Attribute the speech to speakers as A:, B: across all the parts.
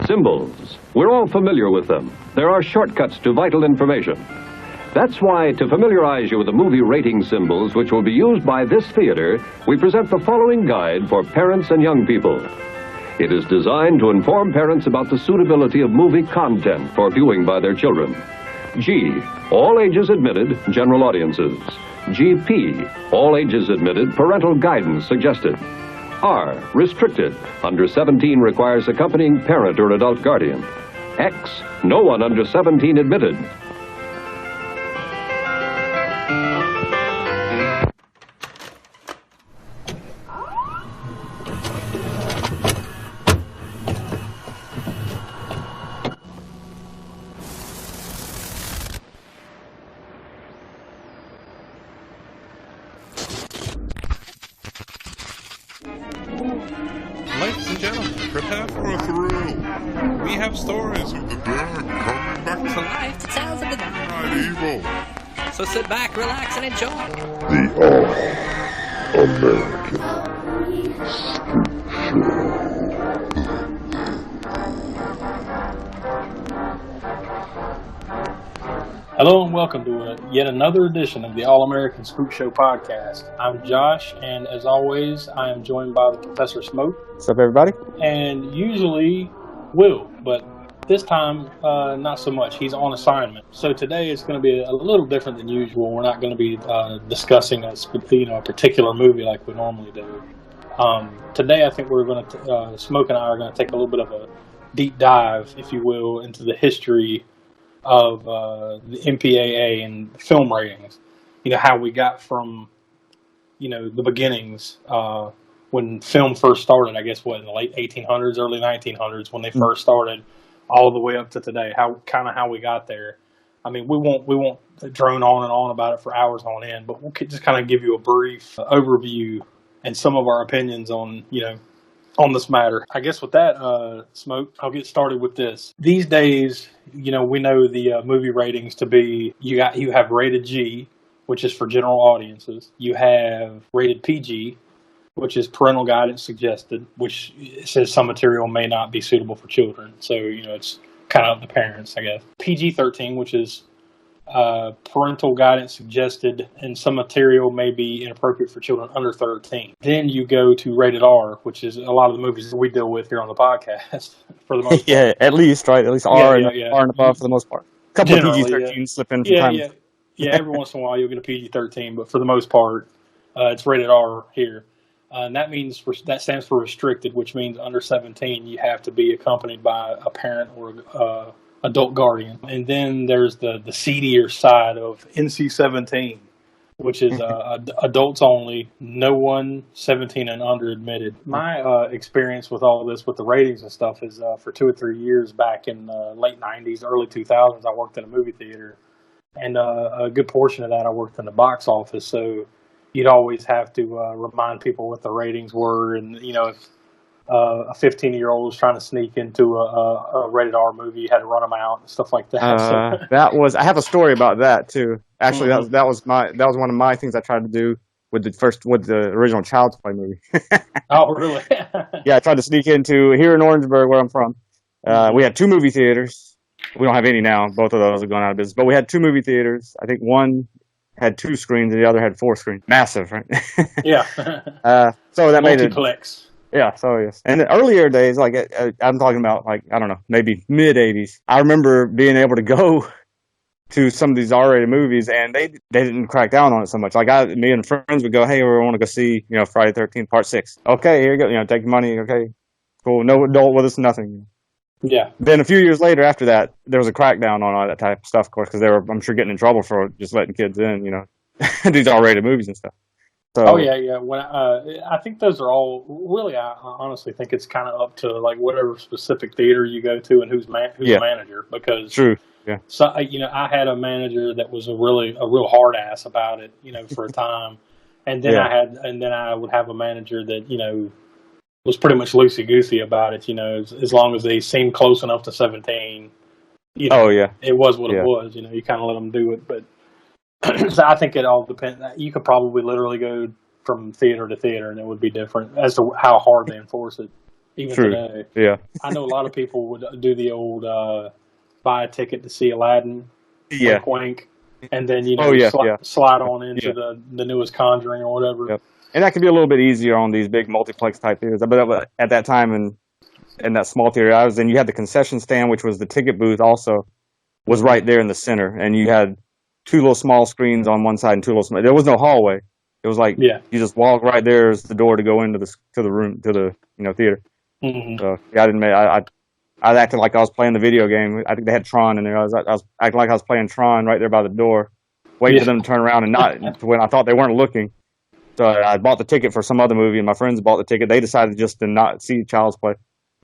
A: Symbols. We're all familiar with them. There are shortcuts to vital information. That's why, to familiarize you with the movie rating symbols which will be used by this theater, we present the following guide for parents and young people. It is designed to inform parents about the suitability of movie content for viewing by their children. G, all ages admitted, general audiences. GP, all ages admitted, parental guidance suggested. R, restricted, under 17 requires accompanying parent or adult guardian. X, no one under 17 admitted.
B: Ladies and gentlemen, prepare for a thrill. We have stories of the dead coming back
C: to life, tales of the night,
B: right evil.
C: So sit back, relax, and enjoy.
D: The All-American Spookshow.
E: Hello and welcome to yet another edition of the All-American Spookshow podcast. I'm Josh, and as always, I am joined by the Professor Smoke.
F: What's up, everybody?
E: And usually Will, but this time not so much. He's on assignment. So today it's going to be a little different than usual. We're not going to be discussing a particular movie like we normally do. Today I think we're going to, Smoke and I are going to take a little bit of a deep dive, if you will, into the history of the MPAA and film ratings. You know, how we got from, the beginnings when film first started, I guess, in the late 1800s, early 1900s, when they first started, all the way up to today, how we got there. I mean, we won't drone on and on about it for hours on end, but we'll just kind of give you a brief overview and some of our opinions on, on this matter. I guess with that, Smoke, I'll get started with this. These days, we know the movie ratings to be, you have rated G, which is for general audiences. You have rated PG, which is parental guidance suggested, which says some material may not be suitable for children. So, it's kind of up to parents, I guess. PG-13, which is parental guidance suggested, and some material may be inappropriate for children under 13. Then you go to rated R, which is a lot of the movies that we deal with here on the podcast, for the most part.
F: Yeah, at least, right? At least R and above for the most part. A couple of PG-13 slip in from time.
E: Yeah, every once in a while you'll get a PG-13, but for the most part, it's rated R here. And that stands for restricted, which means under 17 you have to be accompanied by a parent or adult guardian. And then there's the seedier side of NC-17, which is adults only, no one 17 and under admitted. My experience with all of this, with the ratings and stuff, is for 2 or 3 years back in the late 90s, early 2000s, I worked in a movie theater. And a good portion of that I worked in the box office, so you'd always have to remind people what the ratings were. And, if a 15-year-old was trying to sneak into a rated R movie, you had to run them out and stuff like that.
F: I have a story about that too. Actually, that was one of my things I tried to do with the original Child's Play movie.
E: Oh, really?
F: Yeah, I tried to sneak into here in Orangeburg, where I'm from. We had 2 movie theaters. We don't have any now. Both of those are going out of business. But we had 2 movie theaters. I think one had 2 screens and the other had 4 screens. Massive, right?
E: Yeah.
F: So that made it.
E: Multiplex.
F: Yeah, so yes. And in the earlier days, like I'm talking about, like, I don't know, maybe mid-'80s, I remember being able to go to some of these R-rated movies, and they didn't crack down on it so much. Like, me and friends would go, hey, we want to go see, Friday the 13th, Part 6. Okay, here you go. Take your money. Okay, cool. No adult with us, nothing.
E: Yeah.
F: Then a few years later after that, there was a crackdown on all that type of stuff, of course, because they were, I'm sure, getting in trouble for just letting kids in, these R-rated movies and stuff. So,
E: oh yeah. When I think those are all really. I honestly think it's kind of up to like whatever specific theater you go to and who's the manager. Because
F: true. Yeah.
E: So I had a manager that was a real hard ass about it, for a time, and then I would have a manager that was pretty much loosey goosey about it. As long as they seemed close enough to 17. It was what it was. You kind of let them do it, but. So I think it all depends. You could probably literally go from theater to theater, and it would be different as to how hard they enforce it. even
F: True.
E: today.
F: Yeah.
E: I know a lot of people would do the old buy a ticket to see Aladdin,
F: Yeah.
E: wink, wink, and then slide on into
F: Yeah.
E: the newest Conjuring or whatever.
F: Yep. And that can be a little bit easier on these big multiplex type theaters. But at that time in that small theater I was in, you had the concession stand, which was the ticket booth also, was right there in the center. And you had two little small screens on one side and two little small. There was no hallway. It was like you just walk right there is the door to go into the room, to the theater.
E: Mm-hmm.
F: So I acted like I was playing the video game. I think they had Tron in there. I was acting like I was playing Tron right there by the door, waiting for them to turn around and not when I thought they weren't looking. So I bought the ticket for some other movie, and my friends bought the ticket. They decided just to not see Child's Play.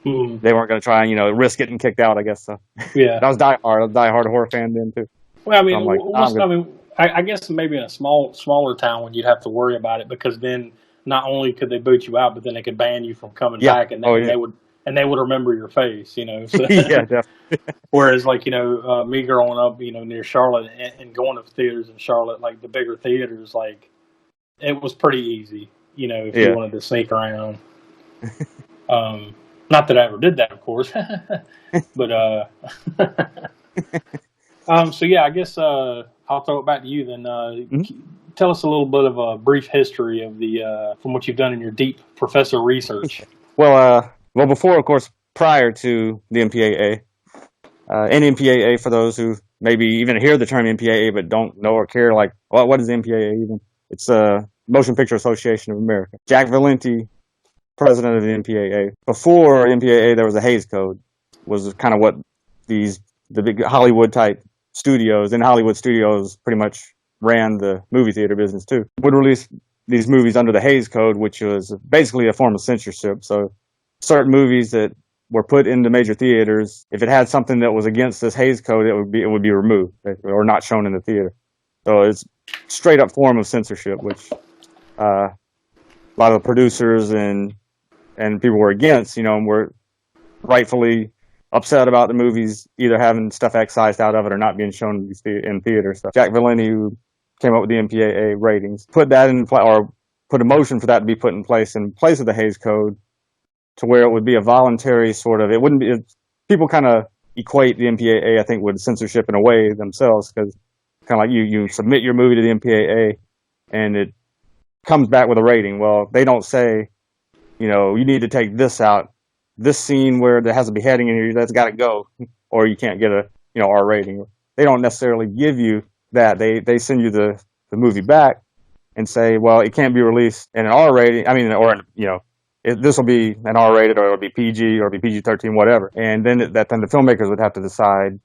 E: Mm.
F: They weren't going to try and risk getting kicked out, I guess. So
E: yeah,
F: I was a diehard horror fan then too.
E: Well, I mean,
F: so
E: I guess maybe in a smaller town when you'd have to worry about it, because then not only could they boot you out, but then they could ban you from coming back, and they would remember your face, So.
F: Yeah, definitely.
E: Whereas, like, me growing up, near Charlotte and going to theaters in Charlotte, like the bigger theaters, like it was pretty easy, if you wanted to sneak around. Not that I ever did that, of course, but so yeah, I guess I'll throw it back to you then. Tell us a little bit of a brief history of from what you've done in your deep professor research.
F: Well, before, of course, prior to the MPAA, MPAA, for those who maybe even hear the term MPAA but don't know or care, like, what is the MPAA even? It's Motion Picture Association of America. Jack Valenti, president of the MPAA. Before MPAA, there was a Hays Code, was kind of what the big Hollywood type studios, and Hollywood studios pretty much ran the movie theater business too, would release these movies under the Hays Code, which was basically a form of censorship. So certain movies that were put into major theaters, if it had something that was against this Hays Code, it would be removed or not shown in the theater. So it's straight up form of censorship, which a lot of the producers and people were against, and were rightfully upset about the movies either having stuff excised out of it or not being shown in theaters. So Jack Valenti, who came up with the MPAA ratings, put that in or put a motion for that to be put in place of the Hays Code, to where it would be a voluntary sort of. It wouldn't be. People kind of equate the MPAA, I think, with censorship in a way themselves, because kind of like you submit your movie to the MPAA and it comes back with a rating. Well, they don't say, you need to take this out. This scene where there has a beheading in here, that's got to go, or you can't get a R rating. They don't necessarily give you that. They send you the movie back and say, well, it can't be released in an R rating. I mean, or this will be an R rated, or it'll be PG, or it'll be PG-13, whatever. And then the filmmakers would have to decide,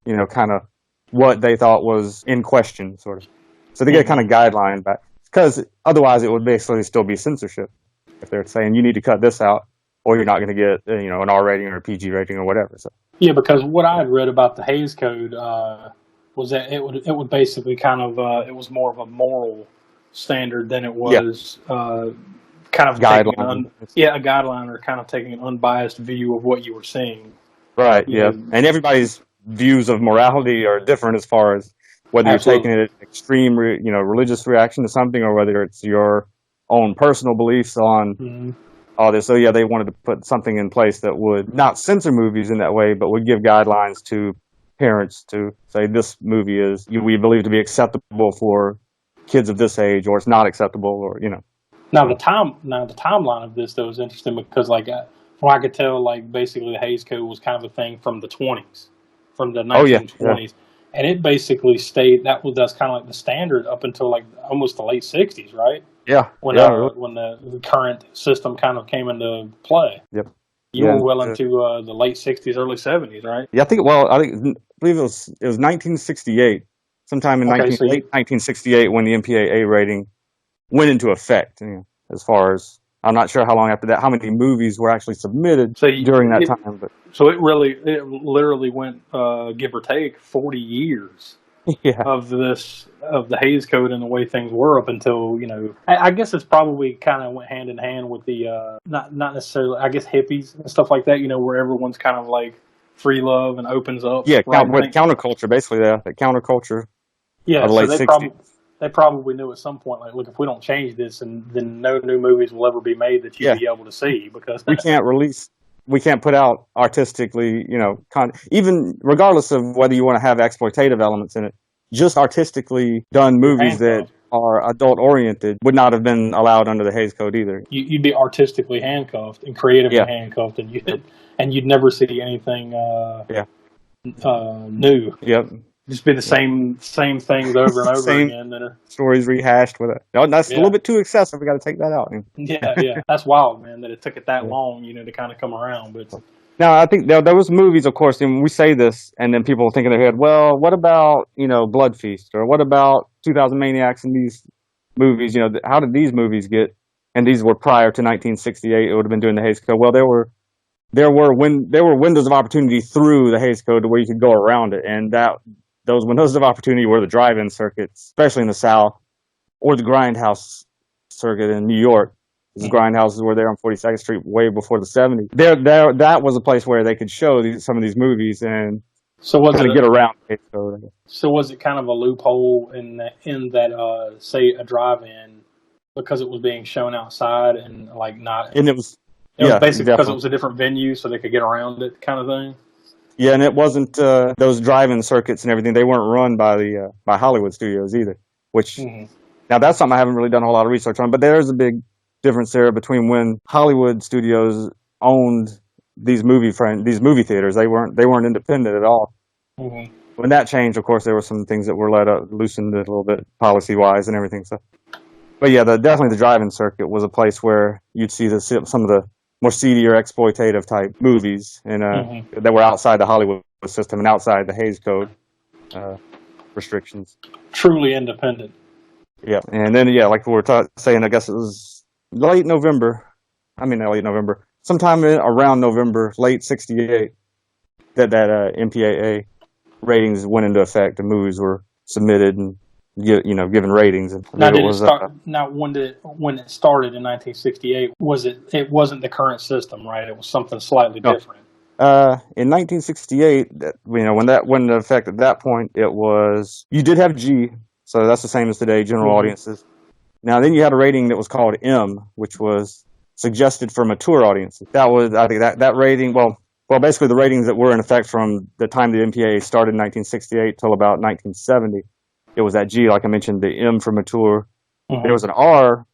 F: kind of what they thought was in question, sort of. So they get kind of guideline back, because otherwise it would basically still be censorship if they're saying you need to cut this out, or you're not going to get an R rating or a PG rating or whatever. So
E: yeah, because what I had read about the Hays Code was that it would basically kind of it was more of a moral standard than it was kind of
F: guideline.
E: A guideline, or kind of taking an unbiased view of what you were seeing.
F: Right. Yeah, and everybody's views of morality are different as far as whether you're taking it an extreme, religious reaction to something, or whether it's your own personal beliefs on all this. So yeah, they wanted to put something in place that would not censor movies in that way, but would give guidelines to parents to say this movie we believe to be acceptable for kids of this age, or it's not acceptable, or
E: Now the timeline of this though is interesting, because like from what I could tell, like basically the Hays Code was kind of a thing from the 20s, from the 1920s. And it basically stayed. That's kind of like the standard up until like almost the late 60s, right?
F: Yeah.
E: When the current system kind of came into play.
F: Yep.
E: You were well into the late 60s, early 70s, right?
F: Yeah, I believe it was 1968, sometime in late 1968, when the MPAA rating went into effect. As far as, I'm not sure how long after that, how many movies were actually submitted during that time. But
E: so it literally went, give or take, 40 years of the Hays Code and the way things were up until, I guess it's probably kind of went hand in hand with the, not necessarily, I guess, hippies and stuff like that, where everyone's kind of like free love and opens up.
F: Yeah, with counterculture, basically, the counterculture of the late 60s.
E: they probably knew at some point, like, look, if we don't change this, and then no new movies will ever be made that you'd be able to see, because
F: we can't put out artistically, even regardless of whether you want to have exploitative elements in it, just artistically done movies that are adult oriented would not have been allowed under the Hays Code either.
E: You'd be artistically handcuffed and creatively handcuffed, and you'd never see anything new.
F: Yep.
E: Just be the same things over and over again.
F: Stories rehashed with it. No, that's a little bit too excessive. We got to take that out.
E: Yeah. That's wild, man, that it took it that long, to kind of come around. But
F: now, I think there was movies, of course, and we say this, and then people think in their head, well, what about, Blood Feast? Or what about 2000 Maniacs in these movies? How did these movies get? And these were prior to 1968. It would have been during the Hays Code. Well, there were windows of opportunity through the Hays Code where you could go around it, and those windows of opportunity were the drive-in circuits, especially in the South, or the grindhouse circuit in New York. The grindhouses were there on 42nd Street way before the 70s. That was a place where they could show some of these movies and get around the Hays Code, I guess.
E: So was it kind of a loophole in that say a drive-in, because it was being shown outside and not? And it was basically because it was a different venue, so they could get around it, kind of thing.
F: Yeah, and it wasn't those drive-in circuits and everything. They weren't run by Hollywood studios either. Which now that's something I haven't really done a whole lot of research on. But there's a big difference there between when Hollywood studios owned these movie theaters. They weren't independent at all. Mm-hmm. When that changed, of course, there were some things that were loosened a little bit policy-wise and everything. So, but yeah, definitely the drive-in circuit was a place where you'd see some of the more seedy or exploitative type movies, and that were outside the Hollywood system and outside the Hays Code restrictions.
E: Truly independent.
F: Yeah, and then like we were saying, I guess it was late November. Sometime around November, late '68, that MPAA ratings went into effect. The movies were submitted and given ratings.
E: Now, when it started in 1968, it wasn't the current system, right? It was something slightly different.
F: In 1968, when that went into effect at that point, it was, you did have G, so that's the same as today, general audiences. Now, then you had a rating that was called M, which was suggested for mature audiences. That was, I think, that rating, basically the ratings that were in effect from the time the MPAA started in 1968 till about 1970. It was that G, like I mentioned, the M for mature. Mm-hmm. There was an R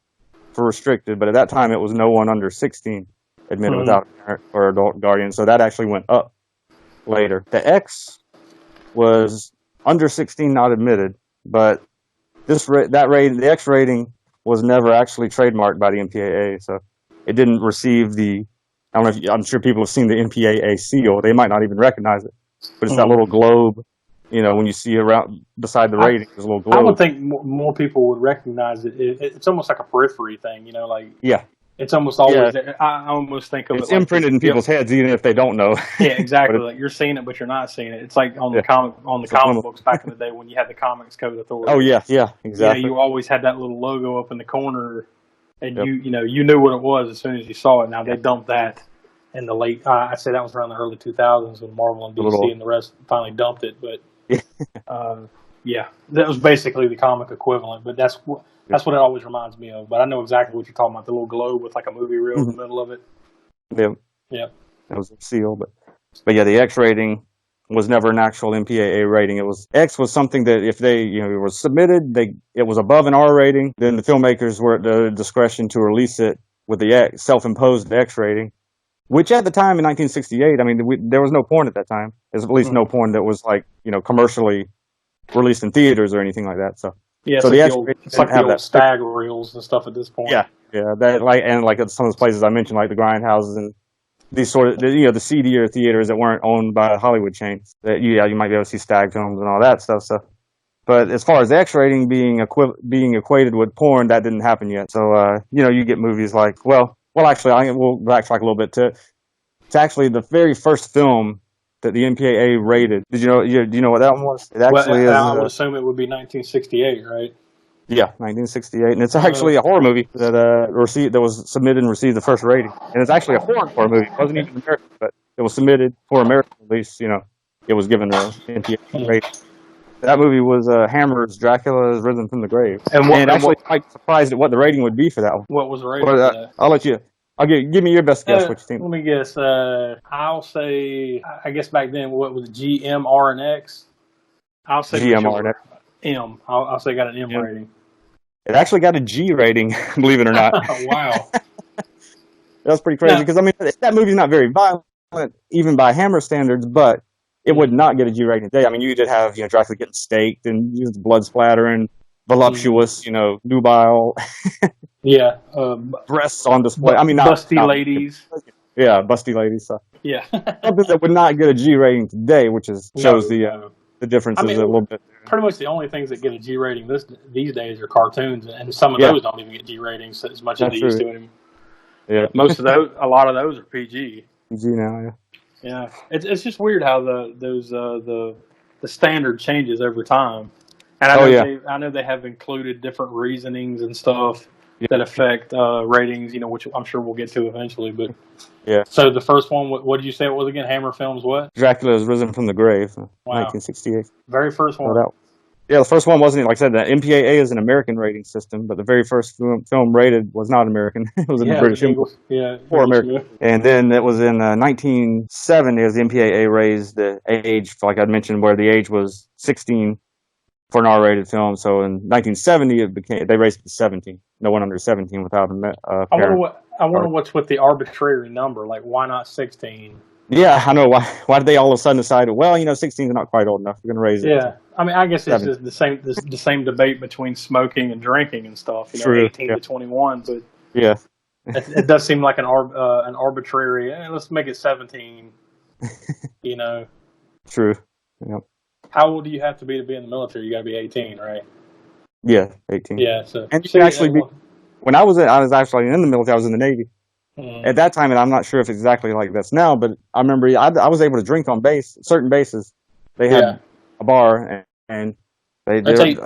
F: for restricted, but at that time it was no one under 16 admitted without a parent or adult guardian. So that actually went up later. The X was under 16 not admitted, but the X rating was never actually trademarked by the MPAA, so it didn't receive I'm sure people have seen the MPAA seal. They might not even recognize it, but it's that little globe. When you see around beside the rating, there's a little globe.
E: I would think more people would recognize it. It's almost like a periphery thing, It's almost always there. I almost think of
F: it's imprinted in people's heads, even if they don't know.
E: Yeah, exactly. Like you're seeing it, but you're not seeing it. It's like on the comic books back in the day when you had the Comics Code Authority.
F: Oh yeah, exactly.
E: You always had that little logo up in the corner, and you knew what it was as soon as you saw it. Now they dumped that in the late. I'd say that was around the early 2000s when Marvel and DC and the rest finally dumped it, but. That was basically the comic equivalent, but that's what it always reminds me of. But I know exactly what you're talking about, the little globe with like a movie reel in the middle of it. Yeah. That
F: was a seal, but yeah, the X rating was never an actual MPAA rating. X was something that if they, it was submitted, it was above an R rating, then the filmmakers were at the discretion to release it with the self-imposed X rating. Which at the time in 1968, there was no porn at that time. There's at least no porn that was commercially released in theaters or anything like that. So
E: it's like the old stag reels and stuff at this point.
F: Yeah, that and some of those places I mentioned, like the grindhouses and these sort of the seedier theaters that weren't owned by Hollywood chains. That you might be able to see stag films and all that stuff. So, but as far as the X rating being equated with porn, that didn't happen yet. So you get movies like actually, we'll backtrack a little bit to actually the very first film that the MPAA rated. Do you know what that one was? It actually
E: I would assume it would be 1968, right?
F: Yeah, 1968, and it's actually a horror movie that was submitted and received the first rating. And it's actually a foreign horror movie. It wasn't even American, but it was submitted for American release. It was given the MPAA rating. That movie was Hammer's Dracula's Risen from the Grave.
E: And
F: Actually, I'm quite surprised at what the rating would be for that one.
E: what was the rating
F: But,
E: for that?
F: I'll let you. Give me your best guess. What you think?
E: Let me guess. I'll say. I guess back then, what was it, GMRNX? I'll say
F: GMRNX.
E: M. I'll say got an M rating.
F: It actually got a G rating, believe it or not.
E: Wow.
F: That's pretty crazy because, I mean, that movie's not very violent, even by Hammer standards, but it would not get a G rating today. I mean, you did have, Dracula getting staked and the blood splattering, voluptuous, nubile.
E: Yeah.
F: Breasts on display. I mean,
E: busty ladies.
F: Yeah, busty ladies. So.
E: Yeah.
F: Something that would not get a G rating today, which shows the differences a little bit.
E: Pretty much the only things that get a G rating these days are cartoons, and some of those don't even get G ratings as much as they used to anymore.
F: Yeah,
E: a lot of those are PG.
F: PG now, yeah.
E: Yeah, it's just weird how the standard changes over time, and I know they have included different reasonings and stuff that affect ratings. Which I'm sure we'll get to eventually. But so the first one, what did you say it was again? Hammer Films, what?
F: Dracula is Risen from the Grave, 1968.
E: Very first one.
F: Yeah, the first one wasn't, like I said, the MPAA is an American rating system, but the very first film rated was not American. It was in the British Empire.
E: Yeah,
F: for America. And then it was in 1970 as the MPAA raised the age, like I mentioned, where the age was 16 for an R-rated film. So in 1970, they raised it to 17. No one under 17 without a parent.
E: I wonder what's with the arbitrary number. Like, why not 16?
F: Yeah, I know. Why did they all of a sudden decide, 16 is not quite old enough. We're going to raise it.
E: Yeah. I mean, I guess it's just the same debate between smoking and drinking and stuff.
F: True.
E: 18 to 21, but
F: yeah,
E: it does seem like an arbitrary. Let's make it 17.
F: True. Yep.
E: How old do you have to be in the military? You got to be 18, right?
F: Yeah, 18.
E: Yeah. So
F: and you can actually be. When I was actually in the military, I was in the Navy. Mm. At that time, and I'm not sure if it's exactly like this now, but I remember I was able to drink on base. Certain bases, they had a bar, and they did.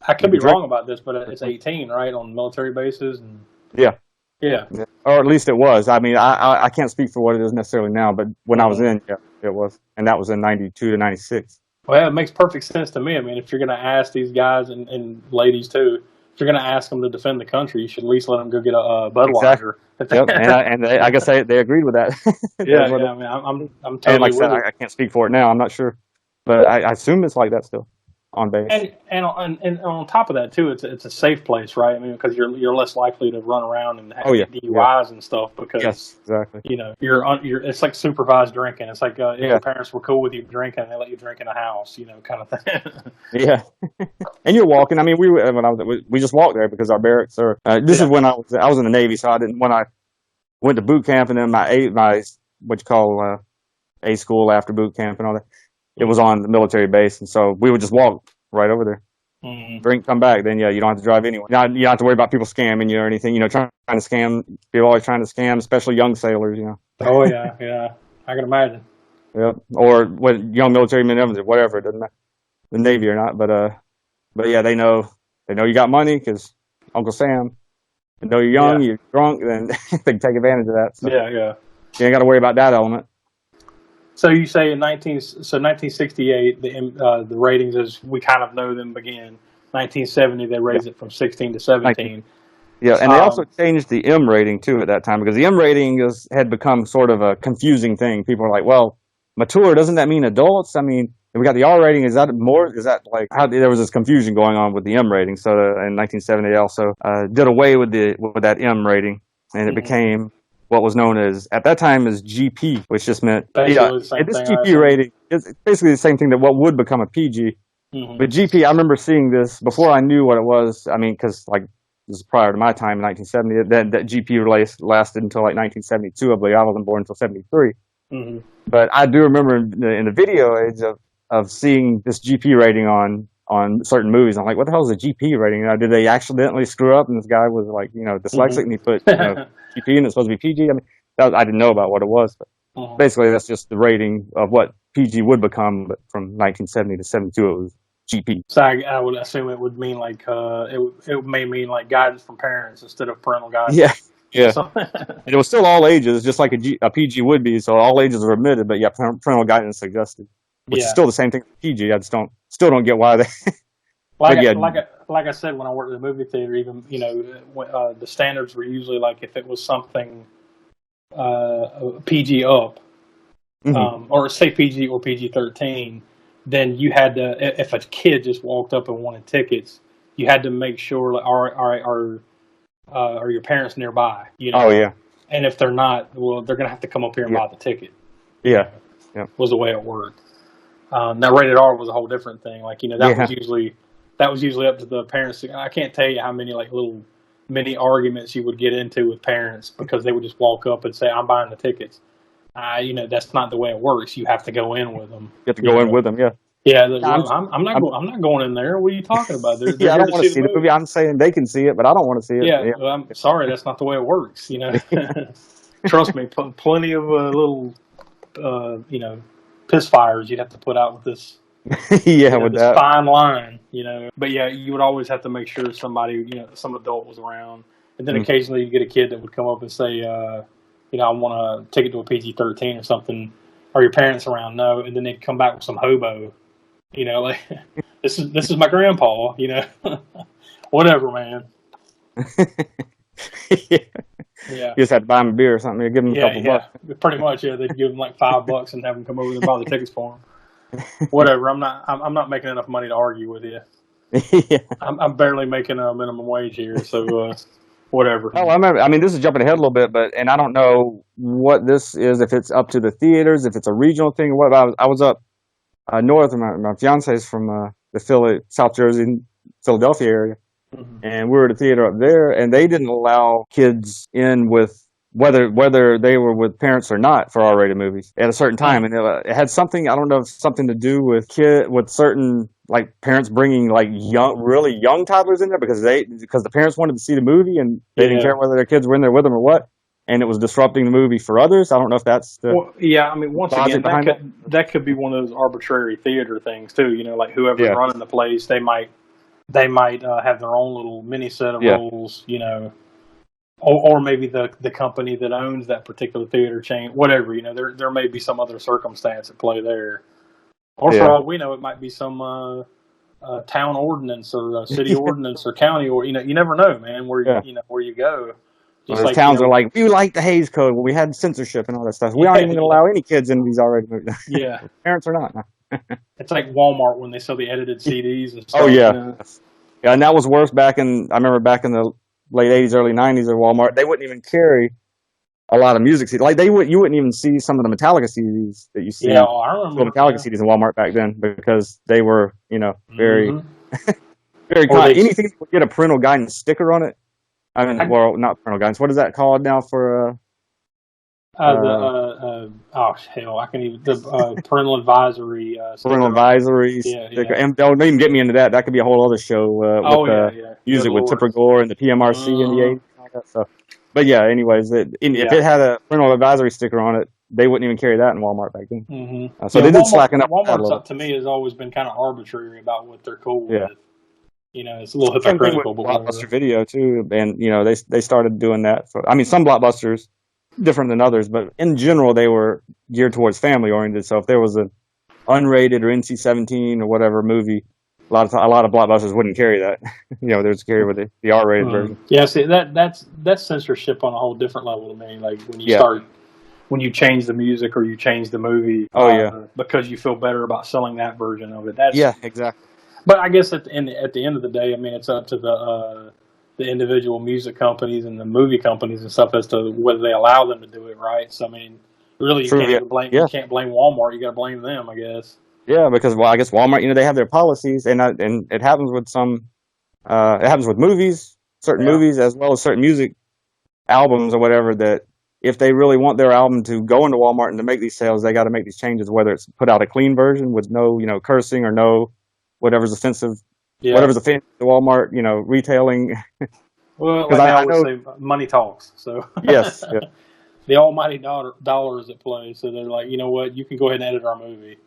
E: I could be wrong about this, but it's 18, right, on military bases? And...
F: Yeah.
E: Yeah.
F: Or at least it was. I mean, I can't speak for what it is necessarily now, but when I was in, it was. And that was in 92 to 96.
E: Well, it makes perfect sense to me. I mean, if you're going to ask these guys and ladies, too, if you're going to ask them to defend the country, you should at least let them go get a Budweiser.
F: Exactly. Yep. and I guess they agreed with that.
E: Yeah, I mean, I'm totally
F: and like I said, I can't speak for it now. I'm not sure. But I assume it's like that still on base.
E: And on top of that too, it's a safe place, right? I mean, because you're less likely to run around and have DUIs and stuff because
F: exactly.
E: You're it's like supervised drinking. It's like if your parents were cool with you drinking, they let you drink in a house, kind of thing. Yeah,
F: and you're walking. I mean, we just walked there because our barracks are. This is when I was in the Navy, so when I went to boot camp and then my what you call A school after boot camp and all that. It was on the military base, and so we would just walk right over there, drink, come back. Then you don't have to drive anywhere. You don't have to worry about people scamming you or anything. Trying to scam. People always trying to scam, especially young sailors.
E: Oh yeah, I can imagine.
F: Yep. Or young military men, whatever. It doesn't matter, the Navy or not. But yeah, they know you got money because Uncle Sam. They know you're young, you're drunk, then they can take advantage of that. So.
E: Yeah.
F: You ain't got to worry about that element.
E: So you say 1968, the ratings as we kind of know them began. 1970, they raised it from 16 to 17.
F: Yeah, and they also changed the M rating too at that time because the M rating had become sort of a confusing thing. People are like, "Well, mature doesn't that mean adults?" I mean, we got the R rating. Is that more? Is that like how there was this confusion going on with the M rating? So in 1970, they also did away with that M rating, and it became what was known at that time as GP, which just meant this GP rating is basically the same thing that what would become a PG. Mm-hmm. But GP, I remember seeing this before I knew what it was. I mean, because this is prior to my time in 1970. That GP lasted until 1972. I believe I wasn't born until 73. Mm-hmm. But I do remember in the video age of seeing this GP rating on certain movies. I'm like, what the hell is a GP rating? Did they accidentally screw up? And this guy was like, dyslexic, and he put GP and it's supposed to be PG. I mean, I didn't know about what it was, but basically that's just the rating of what PG would become. But from 1970 to 72, it was GP.
E: So I would assume it would mean like it may mean like guidance from parents instead of parental guidance.
F: Yeah. And it was still all ages, just like a PG would be. So all ages were admitted, but parental guidance suggested, which is still the same thing as PG. I just don't still don't get why they.
E: Like I said, when I worked at the movie theater, even the standards were usually like if it was something PG up, or say PG or PG-13, then you had to. If a kid just walked up and wanted tickets, you had to make sure, like, are your parents nearby?
F: Oh yeah.
E: And if they're not, well, they're gonna have to come up here and buy the ticket.
F: Yeah.
E: Was the way it worked. Now rated R was a whole different thing. Like that was usually up to the parents. I can't tell you how many like little mini arguments you would get into with parents because they would just walk up and say, "I'm buying the tickets." That's not the way it works. You have to go in with them.
F: You have to go in with them. Yeah.
E: Yeah, I'm not going in there. What are you talking about? They're
F: I don't want to see the movie. I'm saying they can see it, but I don't want to see it.
E: Yeah, well, I'm sorry, that's not the way it works. Trust me, plenty of little, piss fires you'd have to put out with this.
F: With
E: this
F: that
E: fine line. But yeah, you would always have to make sure somebody, some adult was around, and then occasionally you get a kid that would come up and say, I want a ticket to a PG-13 or something. Are your parents around? No, and then they'd come back with some hobo. Like this is my grandpa. Whatever, man. Yeah.
F: You just had to buy him a beer or something. You give him a couple bucks.
E: Pretty much. Yeah, they'd give him like $5 and have him come over and buy the tickets for him. Whatever. I'm not making enough money to argue with you.
F: Yeah.
E: I'm barely making a minimum wage here, so whatever.
F: Oh, this is jumping ahead a little bit, and I don't know what this is. If it's up to the theaters, if it's a regional thing, or what. I was up north. My fiance is from the South Jersey, Philadelphia area. And we were at a theater up there, and they didn't allow kids in with whether they were with parents or not for R-rated movies at a certain time, and it had something, I don't know, something to do with certain like parents bringing like really young toddlers in there because the parents wanted to see the movie and they didn't care whether their kids were in there with them or what, and it was disrupting the movie for others. I don't know if that's the
E: once again that could be one of those arbitrary theater things too. Like whoever's running the place, they might have their own little mini set of rules, or maybe the company that owns that particular theater chain, whatever, there may be some other circumstance at play there. Or for all we know, it might be some town ordinance or city ordinance or county, or you never know, man, where you go.
F: Just like, towns are like, we like the Hays Code. Well, we had censorship and all that stuff. We aren't even going to allow any kids in these R-rated movies.
E: Yeah,
F: parents are not.
E: It's like Walmart when they sell the edited CDs and stuff.
F: Oh yeah, yeah, and that was worse I remember back in the late '80s, early '90s at Walmart. They wouldn't even carry a lot of music CDs. Like you wouldn't even see some of the Metallica CDs that you see.
E: Yeah, I remember
F: Metallica CDs in Walmart back then because they were, very, very kind. Anything that would get a parental guidance sticker on it. Not parental guidance. What is that called now for?
E: The parental advisory.
F: Parental advisories.
E: Yeah.
F: And don't even get me into that. That could be a whole other show. Music with Tipper Gore and the PMRC in the 80s. And all that stuff. But yeah, anyways, if it had a parental advisory sticker on it, they wouldn't even carry that in Walmart back then.
E: Mm-hmm.
F: So they did slacken up.
E: Walmart, to me, has always been kind of arbitrary about what they're cool with. It's a little hypocritical.
F: But Blockbuster Video too, and they started doing that. Some Blockbusters different than others, but in general they were geared towards family oriented. So if there was an unrated or NC-17 or whatever movie, a lot of Blockbusters wouldn't carry that. There's carry with the R-rated version.
E: Yeah, see that's censorship on a whole different level to me. Like when you change the music or you change the movie. Because you feel better about selling that version of it.
F: Exactly.
E: But I guess at the end of the day, it's up to the individual music companies and the movie companies and stuff as to whether they allow them to do it, right? So really, you can't blame Walmart. You got to blame them, I guess.
F: Yeah, because I guess Walmart, they have their policies, and it happens with it happens with movies, certain movies, as well as certain music albums or whatever. That if they really want their album to go into Walmart and to make these sales, they got to make these changes. Whether it's put out a clean version with no cursing or no whatever's offensive. Yeah. Whatever's offensive to Walmart, retailing.
E: Well, like I always say, money talks. So
F: yes,
E: the almighty dollar is at play. So they're like, you know what, you can go ahead and edit our movie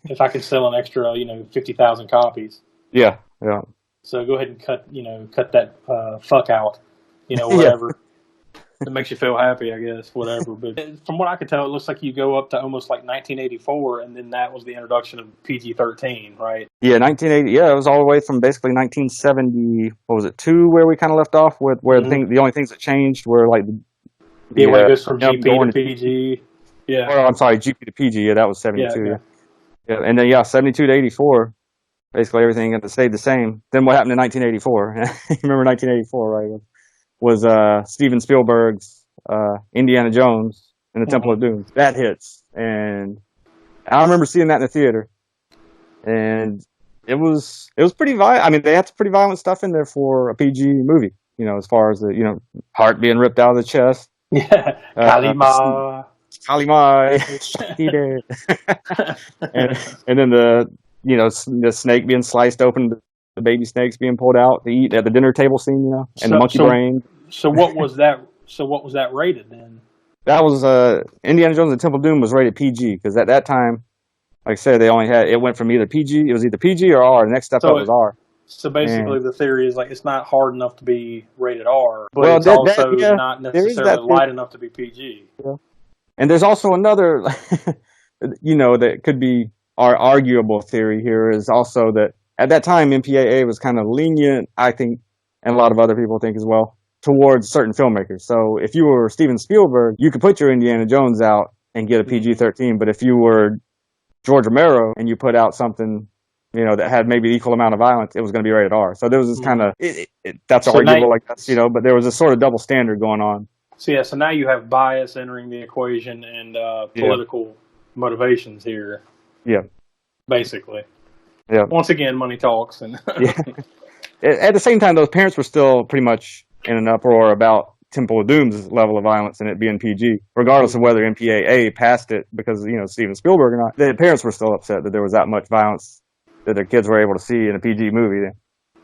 E: if I can sell an extra, 50,000 copies.
F: Yeah.
E: So go ahead and cut that fuck out, whatever. It makes you feel happy, I guess, whatever. But from what I could tell, it looks like you go up to almost like 1984, and then that was the introduction of PG-13, right?
F: Yeah, 1980. Yeah, it was all the way from basically 1970. What was it, two, where we kind of left off with where the only things that changed were like
E: when it goes from GP to PG. Yeah.
F: Or I'm sorry, GP to PG. Yeah, that was 72. Yeah. And then 72 to 84. Basically everything stayed the same. Then what happened in 1984? You remember 1984, right? Was Steven Spielberg's Indiana Jones and the Temple of Doom. That hits, and I remember seeing that in the theater, and it was pretty violent. I mean, they had some pretty violent stuff in there for a PG movie. You know, as far as the heart being ripped out of the chest.
E: Yeah, Kalima.
F: He did. and then the snake being sliced open, the baby snakes being pulled out to eat at the dinner table scene, and the monkey brain.
E: So what was that? So what was that rated then?
F: That was Indiana Jones and the Temple of Doom was rated PG because at that time, like I said, it went from either PG, it was either PG or R. The next step up was R.
E: So basically, the theory is like it's not hard enough to be rated R, but it's also not necessarily light enough to be PG.
F: Yeah. And there's also another, that could be our arguable theory here is also that at that time MPAA was kind of lenient, I think, and a lot of other people think as well, towards certain filmmakers. So if you were Steven Spielberg, you could put your Indiana Jones out and get a PG-13, but if you were George Romero and you put out something that had maybe the equal amount of violence, it was going to be rated R. So there was this kind of, that's arguable, I guess, but there was a sort of double standard going on.
E: So now you have bias entering the equation and political motivations here.
F: Yeah.
E: Basically.
F: Yeah.
E: Once again, money talks. And
F: At the same time, those parents were still pretty much in an uproar about Temple of Doom's level of violence and it being PG, regardless of whether MPAA passed it because, Steven Spielberg or not. The parents were still upset that there was that much violence that their kids were able to see in a PG movie.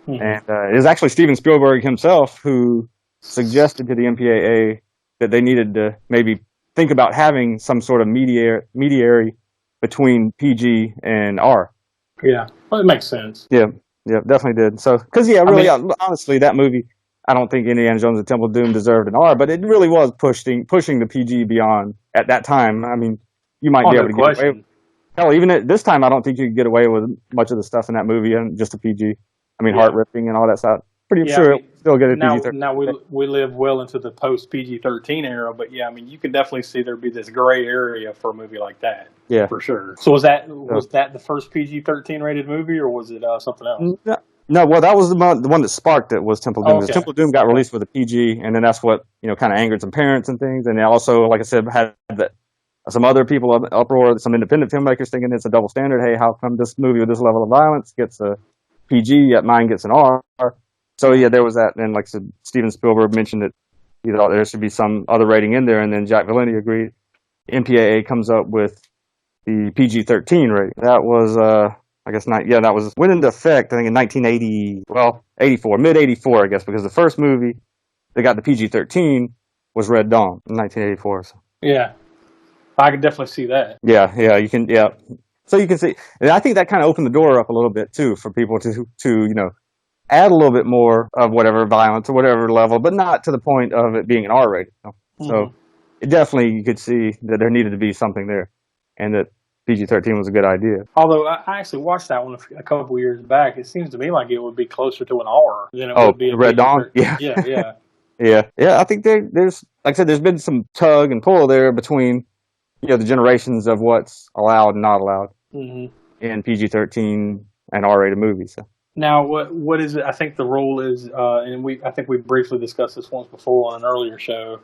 F: Mm-hmm. And it was actually Steven Spielberg himself who suggested to the MPAA that they needed to maybe think about having some sort of mediary between PG and R.
E: Yeah, well, it makes sense.
F: Yeah, definitely did. So, because honestly, that movie, I don't think Indiana Jones and the Temple of Doom deserved an R, but it really was pushing the PG beyond at that time. I mean, you might be able to get away with. Hell, even at this time, I don't think you could get away with much of the stuff in that movie and just a PG. I mean, heart ripping and all that stuff. Pretty sure it still get a PG-13.
E: Now we live well into the post PG-13 era, but you can definitely see there'd be this gray area for a movie like that. Yeah, for sure. So was that the first PG-13 rated movie, or was it something else?
F: No, well, that was the one that sparked it was Temple of Doom. Okay. Temple of Doom got released with a PG, and then that's what kind of angered some parents and things, and they also, like I said, had some other people uproar, some independent filmmakers thinking it's a double standard. Hey, how come this movie with this level of violence gets a PG, yet mine gets an R? So there was that, and like I said, Steven Spielberg mentioned that he thought there should be some other rating in there, and then Jack Valenti agreed. MPAA comes up with the PG-13 rating. That was, that was went into effect, I think, in 84, mid-84, I guess, because the first movie that got the PG-13 was Red Dawn in 1984. So.
E: Yeah, I can definitely see that.
F: Yeah, you can, So you can see, and I think that kind of opened the door up a little bit, too, for people to add a little bit more of whatever violence or whatever level, but not to the point of it being an R rating. So it definitely, you could see that there needed to be something there, and that PG-13 was a good idea.
E: Although I actually watched that one a couple of years back, it seems to me like it would be closer to an R than it would be a
F: Red Dawn. Yeah. I think there's, like I said, there's been some tug and pull there between the generations of what's allowed and not allowed in PG-13 and R-rated movies. So.
E: Now, what is it? I think the rule is, I think we briefly discussed this once before on an earlier show.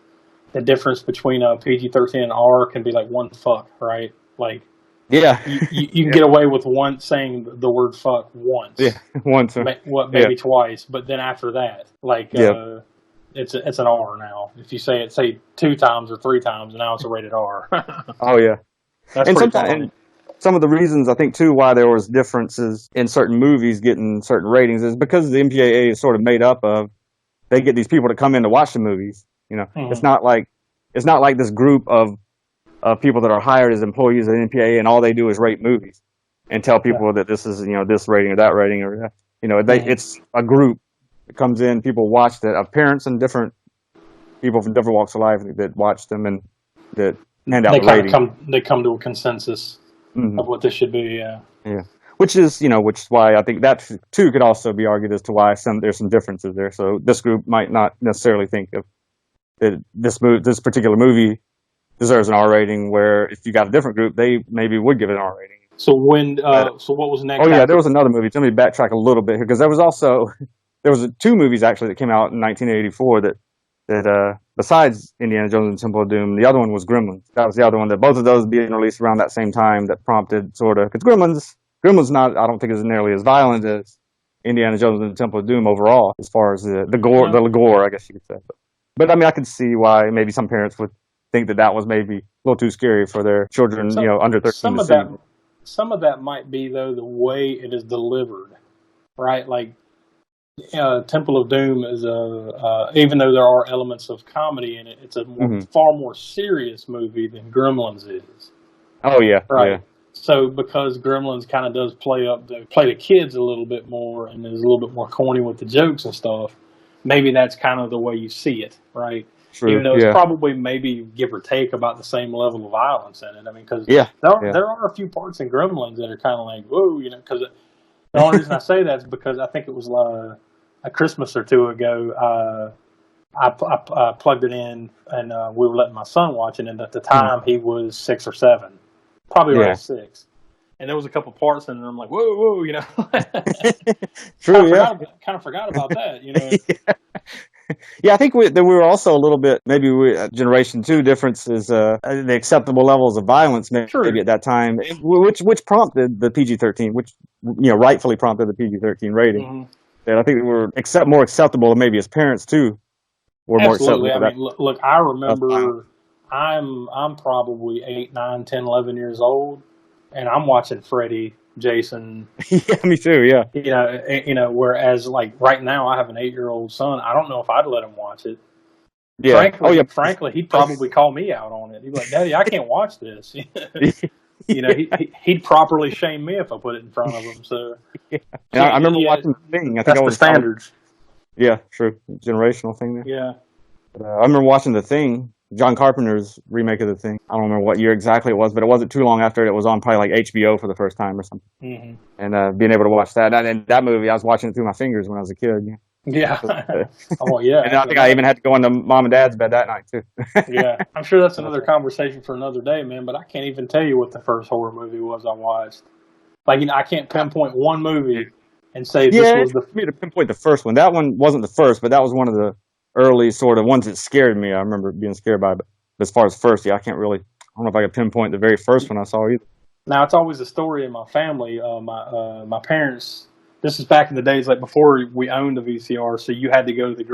E: The difference between PG-13 and R can be like one fuck, right? Like, you can get away with saying the word fuck once.
F: Yeah, once.
E: Maybe twice, but then after that, it's an R now. If you say it 2 times or 3 times, now it's a rated R.
F: Oh yeah,
E: that's pretty common.
F: Some of the reasons, I think, too, why there was differences in certain movies getting certain ratings is because the MPAA is sort of made up of, they get these people to come in to watch the movies. It's not like this group of people that are hired as employees of the MPAA and all they do is rate movies and tell people that this is, this rating or that rating or it's a group that comes in, people watch that of parents and different people from different walks of life that watch them and that hand out
E: They
F: the
E: kind
F: rating.
E: of come to a consensus of what this should be. Yeah.
F: Yeah, which is why I think that too could also be argued as to why there's some differences there. So this group might not necessarily think of that this particular movie deserves an R rating, where if you got a different group, they maybe would give it an R rating.
E: So so what was next?
F: Oh yeah, there was another movie. Let me backtrack a little bit here, because there was two movies actually that came out in 1984 that besides Indiana Jones and Temple of Doom, the other one was Gremlins. That was the other one, that both of those being released around that same time, that prompted sort of, because Gremlins not, I don't think, is nearly as violent as Indiana Jones and the Temple of Doom overall, as far as the gore, I guess you could say. But I mean, I could see why maybe some parents would think that was maybe a little too scary for their children, under 13 to see.
E: Some of that might be, though, the way it is delivered, right? Like, Temple of Doom is even though there are elements of comedy in it, it's a far more serious movie than Gremlins is.
F: Oh yeah,
E: right.
F: Yeah.
E: So because Gremlins kind of does play the kids a little bit more and is a little bit more corny with the jokes and stuff, maybe that's kind of the way you see it, right?
F: True,
E: even though it's probably maybe give or take about the same level of violence in it. I mean, because there are a few parts in Gremlins that are kind of like, whoa, because the only reason I say that is because I think it was a Christmas or two ago, I plugged it in and we were letting my son watch it, and at the time he was 6 or 7, probably around 6. And there was a couple parts in it, and I'm like, whoa,
F: True,
E: kind of forgot about that,
F: Yeah, I think we were also a little bit, maybe Generation 2 difference is the acceptable levels of violence maybe at that time, which prompted the PG-13, which rightfully prompted the PG-13 rating. Mm-hmm. And I think we were more acceptable, maybe as parents too.
E: Absolutely. I mean, look, I remember I'm probably 8, 9, 10, 11 years old, and I'm watching Freddy, Jason.
F: Yeah, me too. Yeah.
E: Whereas like right now, I have an 8-year-old son. I don't know if I'd let him watch it.
F: Yeah.
E: Frankly, he'd probably call me out on it. He'd be like, "Daddy, I can't watch this." He'd properly shame me if I put it in front of him. So,
F: I remember watching The Thing. I think
E: that's the standards.
F: Yeah, true. Generational thing there.
E: Yeah.
F: But, I remember watching The Thing, John Carpenter's remake of The Thing. I don't remember what year exactly it was, but it wasn't too long after it was on probably like HBO for the first time or something. Mm-hmm. And being able to watch that. And that movie, I was watching it through my fingers when I was a kid.
E: Yeah. Oh, yeah.
F: And I think I even had to go into Mom and Dad's bed that night, too.
E: Yeah. I'm sure that's another conversation for another day, man, but I can't even tell you what the first horror movie was I watched. Like, I can't pinpoint one movie and say this was
F: for me to pinpoint the first one. That one wasn't the first, but that was one of the early sort of ones that scared me. I remember being scared by it. But as far as first, I don't know if I could pinpoint the very first one I saw either.
E: Now, it's always a story in my family. My parents, this is back in the days, like before we owned the VCR, so you had to go to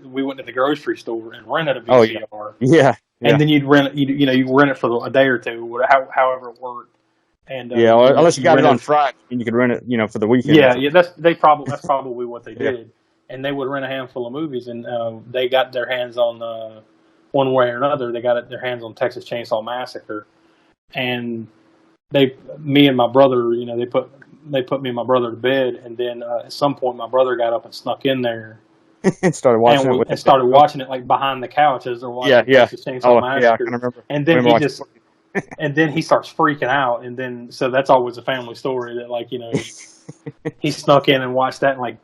E: we went to the grocery store and rented a VCR.
F: Oh, yeah.
E: And then you'd rent it, you rent it for a day or two, however it worked. And
F: unless you got it on Friday, and you could rent it, for the weekend.
E: Yeah, that's probably what they did. And they would rent a handful of movies, and they got their hands on one way or another. They got their hands on Texas Chainsaw Massacre, and me and my brother, they put me and my brother to bed, and then at some point my brother got up and snuck in there
F: and started watching it.
E: And started watching it like behind the couch as they're watching Texas Chainsaw Massacre.
F: Yeah, I can remember.
E: And then and then he starts freaking out, and then so that's always a family story that he snuck in and watched that and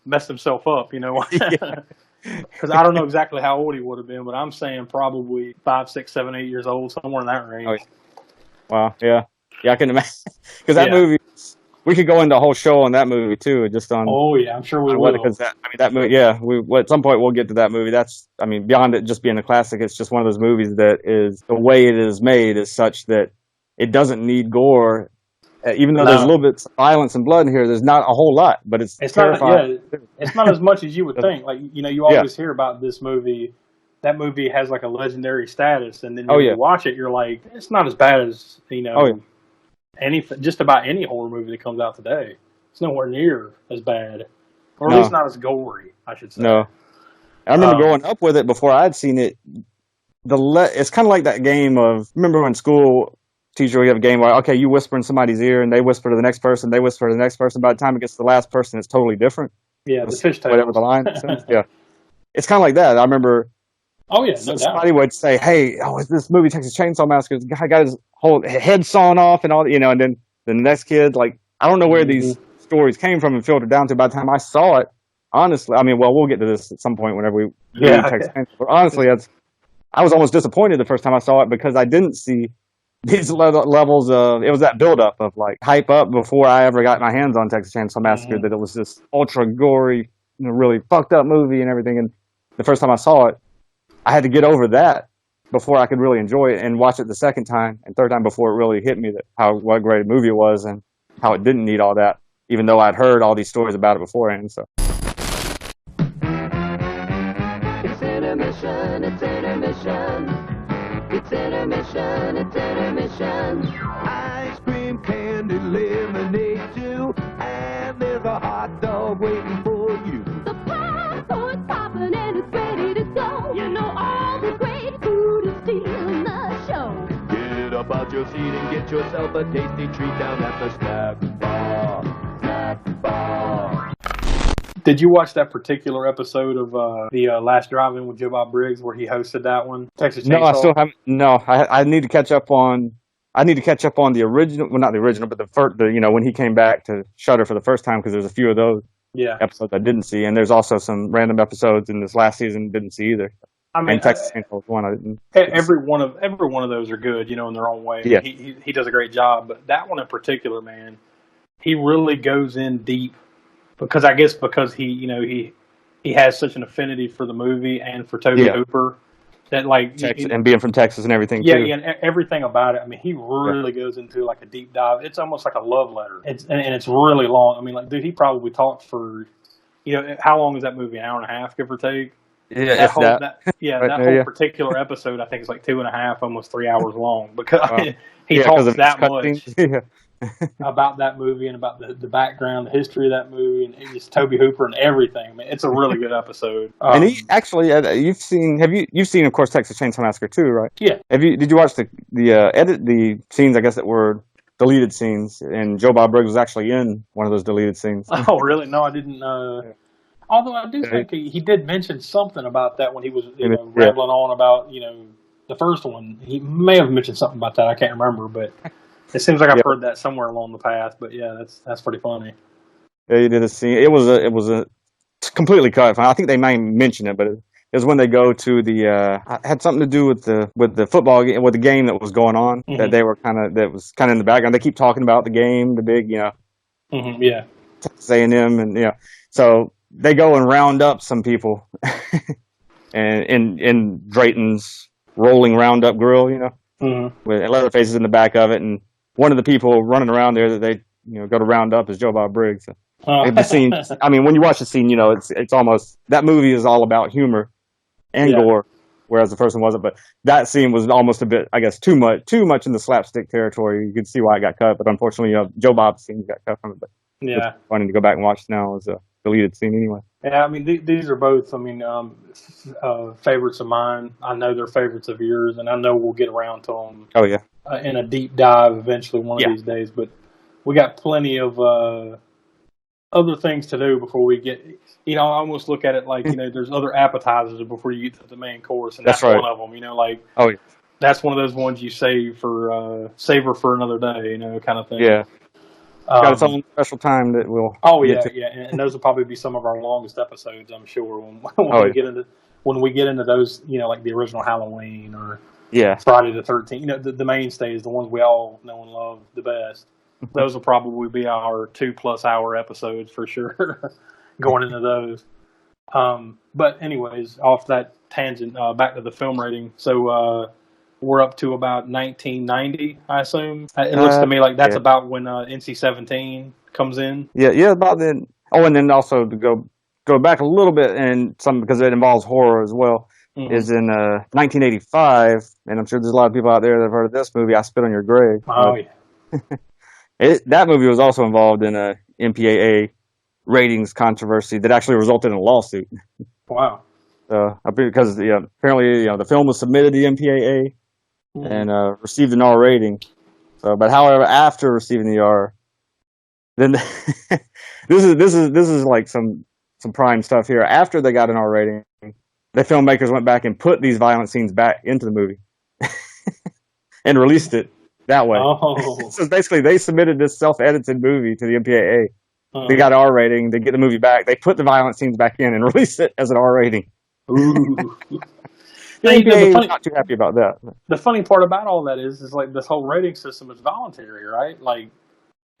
E: messed himself up, because I don't know exactly how old he would have been, but I'm saying probably 5, 6, 7, 8 years old, somewhere in that range.
F: Oh, yeah. Wow, yeah, I can imagine, because that movie, we could go into a whole show on that movie too, just on.
E: Oh yeah, I'm sure we will.
F: Because that movie, at some point we'll get to that movie. That's, beyond it just being a classic, it's just one of those movies that is, the way it is made is such that it doesn't need gore. Even though there's a little bit of violence and blood in here, there's not a whole lot, but it's terrifying.
E: It's not as much as you would think. Like, you always hear about this movie. That movie has like a legendary status, and then when you watch it, you're like, it's not as bad as just about any horror movie that comes out today. It's nowhere near as bad, or at least not as gory, I should say.
F: No, I remember growing up with it before I'd seen it. It's kind of like that game of, remember when school teacher, we have a game where, okay, you whisper in somebody's ear and they whisper to the next person, they whisper to the next person. By the time it gets to the last person, it's totally different.
E: Yeah, the fishtail.
F: Whatever the line is. Yeah. it's kind of like that. I remember.
E: Oh yeah, no doubt.
F: Somebody would say, "Hey, oh, is this movie Texas Chainsaw Massacre? The guy got his whole head sawn off and all, and then the next kid, like, I don't know where these stories came from and filtered down to. By the time I saw it, honestly, I mean, well, we'll get to this at some point whenever we do Texas Chainsaw. But honestly, I was almost disappointed the first time I saw it because I didn't see these levels of, it was that buildup of like hype up before I ever got my hands on Texas Chainsaw Massacre, that it was this ultra gory, really fucked up movie and everything. And the first time I saw it, I had to get over that before I could really enjoy it and watch it the second time and third time before it really hit me what a great movie it was and how it didn't need all that, even though I'd heard all these stories about it beforehand. So.
D: It's intermission, it's intermission. It's intermission, it's intermission. Ice cream, candy, lemonade too. And there's a hot dog waiting for you.
G: The popcorn's popping and it's ready to go. You know all the great food is stealing the show.
D: Get up out your seat and get yourself a tasty treat down at the snack bar. Snack bar.
E: Did you watch that particular episode of the Last Drive-In with Joe Bob Briggs where he hosted that one? Texas Chainsaw?
F: No, I still haven't. No, I need to catch up on. I need to catch up on the original. Well, not the original, but the first. When he came back to Shudder for the first time, because there's a few of those episodes I didn't see, and there's also some random episodes in this last season didn't see either. I mean, and Texas Chainsaw was one I didn't.
E: Every one of those are good, in their own way.
F: Yeah.
E: He does a great job, but that one in particular, man, he really goes in deep. Because he has such an affinity for the movie and for Toby Hooper that
F: and being from Texas and everything too.
E: Yeah, and everything about it. I mean, he really goes into like a deep dive. It's almost like a love letter. It's really long. I mean, like, dude, he probably talked for, how long is that movie? An hour and a half, give or take.
F: Yeah,
E: that whole particular episode, I think, is like 2.5, almost 3 hours long because he talks that much. About that movie and about the background, the history of that movie, and it's Toby Hooper and everything. I mean, it's a really good episode.
F: And he actually, you've seen, of course, Texas Chainsaw Massacre too, right?
E: Yeah.
F: Did you watch the scenes, I guess, that were deleted scenes, and Joe Bob Briggs was actually in one of those deleted scenes?
E: Oh, really? No, I didn't. Although I do think he did mention something about that when he was rambling on about the first one. He may have mentioned something about that. I can't remember, but. It seems like I've heard that somewhere along the path, but yeah, that's pretty funny.
F: Yeah, you did a scene. It was a completely cut. I think they may mention it, but it was when they go to the. Had something to do with the football game, with the game that was going on. That they were that was kind of in the background. They keep talking about the game, the big Texas A&M, and so they go and round up some people, and in Drayton's rolling Roundup grill, with Leatherface in the back of it, and one of the people running around there that they go to round up is Joe Bob Briggs. The scene, I mean, when you watch the scene, it's almost, that movie is all about humor and gore, whereas the first one wasn't. But that scene was almost a bit, I guess, too much in the slapstick territory. You can see why it got cut, but unfortunately, Joe Bob's scene got cut from it. But it's funny to go back and watch now as a deleted scene anyway.
E: Yeah, I mean, these are both, favorites of mine. I know they're favorites of yours, and I know we'll get around to them.
F: Oh, yeah.
E: In a deep dive eventually one of these days. But we got plenty of other things to do before we get, I almost look at it like, there's other appetizers before you get to the main course, and that's one of them, that's one of those ones you save for, savor for another day, kind of thing.
F: Yeah. Got its own special time that we'll.
E: Oh yeah, and those will probably be some of our longest episodes, I'm sure. When we get into those, like the original Halloween or Friday the 13th, the mainstays, the ones we all know and love the best. Those will probably be our 2+ hour episodes for sure. Going into those, but anyways, off that tangent, back to the film rating. So. We're up to about 1990, I assume. It looks to me like that's about when NC-17 comes in.
F: Yeah, about then. Oh, and then also to go back a little bit, and because it involves horror as well, is in 1985, and I'm sure there's a lot of people out there that have heard of this movie, I Spit on Your Grave.
E: Oh, yeah.
F: That movie was also involved in a MPAA ratings controversy that actually resulted in a lawsuit.
E: Wow.
F: Because apparently the film was submitted to the MPAA and received an R rating. So, but however, after receiving the R, then this is like some some prime stuff here. After they got an R rating, the filmmakers went back and put these violent scenes back into the movie and released it that way.
E: Oh.
F: So basically, they submitted this self-edited movie to the MPAA. They got an R rating. They get the movie back. They put the violent scenes back in and released it as an R rating.
E: Ooh.
F: They not too happy about that.
E: The funny part about all that is like this whole rating system is voluntary, right? Like,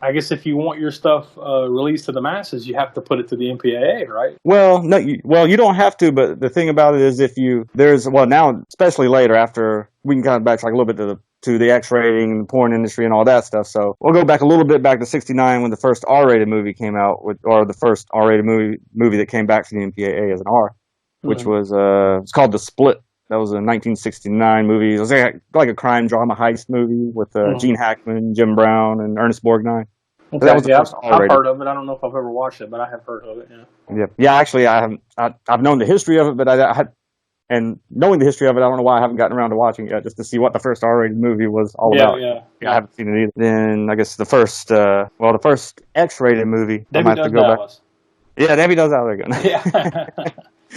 E: I guess if you want your stuff released to the masses, you have to put it to the MPAA, right?
F: Well, no, you don't have to, but the thing about it is now, especially later after, we can kind of backtrack a little bit to the X rating, the porn industry and all that stuff. So we'll go back a little bit back to 1969 when the first R-rated movie came out, or the first R-rated movie that came back from the MPAA as an R, which was, it's called The Split. That was a 1969 movie. It was like a crime drama heist movie with Gene Hackman, Jim Brown, and Ernest Borgnine.
E: Okay,
F: that was the first
E: I've heard of it. I don't know if I've ever watched it, but I have heard of it.
F: Yeah. Actually, I haven't. I've known the history of it, but and knowing the history of it, I don't know why I haven't gotten around to watching it yet, just to see what the first R-rated movie was all about. Yeah, I haven't seen it either. Then I guess the first X-rated movie.
E: Debbie Does Dallas.
F: Yeah, Debbie Does Dallas again.
E: Yeah.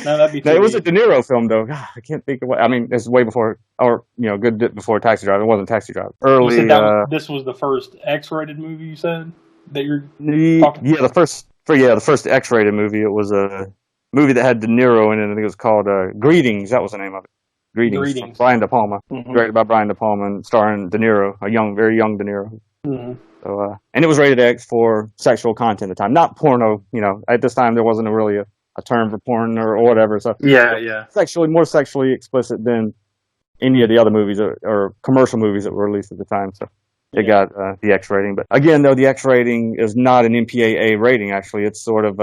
E: No, that'd be.
F: No, it was a De Niro film, though. God, I can't think of what. I mean, it's way before, or good bit before Taxi Driver. It wasn't Taxi Driver. Early.
E: This was the first X-rated movie you said that you're
F: talking about? The first X-rated movie. It was a movie that had De Niro in it. I think it was called Greetings. That was the name of it. Greetings. Brian De Palma, directed by Brian De Palma, and starring De Niro, very young De Niro. Mm-hmm. So, and it was rated X for sexual content at the time, not porno. At this time there wasn't really a term for porn or whatever. So more sexually explicit than any of the other movies or commercial movies that were released at the time. So it got the X rating. But again, though, the X rating is not an MPAA rating. Actually, it's sort of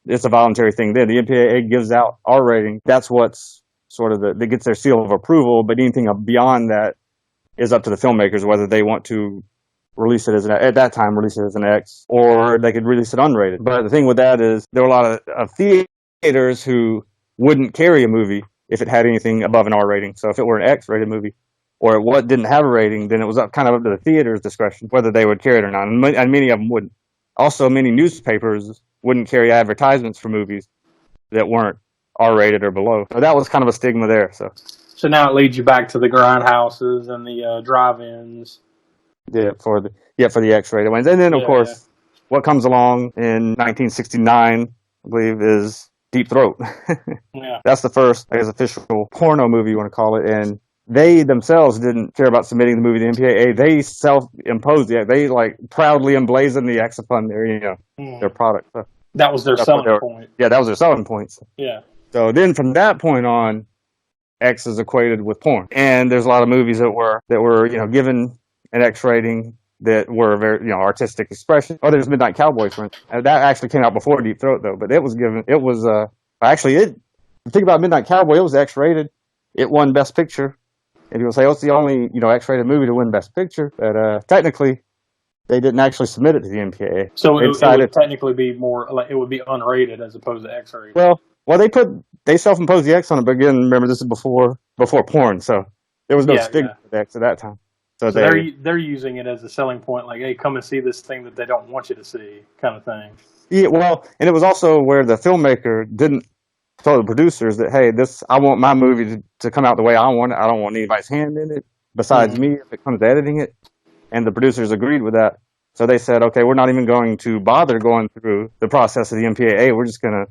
F: it's a voluntary thing. Then the MPAA gives out R rating. That's what's sort of that gets their seal of approval. But anything beyond that is up to the filmmakers whether they want to release it as at that time release it as an X, or they could release it unrated. But the thing with that is there were a lot of theaters who wouldn't carry a movie if it had anything above an R rating. So if it were an X-rated movie, or didn't have a rating, then it was kind of up to the theater's discretion whether they would carry it or not. And many of them wouldn't. Also, many newspapers wouldn't carry advertisements for movies that weren't R-rated or below. So that was kind of a stigma there. So
E: now it leads you back to the grindhouses and the drive-ins.
F: Yeah, for the X-rated ones. And then, of course, what comes along in 1969, I believe, is Deep Throat. That's the first, I guess, official porno movie you want to call it. And they themselves didn't care about submitting the movie to the MPAA. They self-imposed the X. They proudly emblazoned the X upon their product. So
E: that was their selling point.
F: Yeah, that was their selling point.
E: Yeah.
F: So then from that point on, X is equated with porn. And there's a lot of movies that were given an X rating that were very, artistic expression. Oh, there's Midnight Cowboy, for instance. That actually came out before Deep Throat, though. But the thing about Midnight Cowboy, it was X-rated. It won Best Picture. And people say, it's the only, X-rated movie to win Best Picture. But technically, they didn't actually submit it to the MPAA.
E: So it would technically be more, it would be unrated as opposed to X-rated.
F: Well, they self-imposed the X on it, but again, remember, this is before porn, so there was no stigma with X at that time. So
E: they're using it as a selling point, like, hey, come and see this thing that they don't want you to see, kind of thing.
F: Yeah, well, and it was also where the filmmaker didn't tell the producers that, hey, I want my movie to come out the way I want it. I don't want anybody's hand in it besides me if it comes to editing it. And the producers agreed with that. So they said, okay, we're not even going to bother going through the process of the MPAA. We're just going to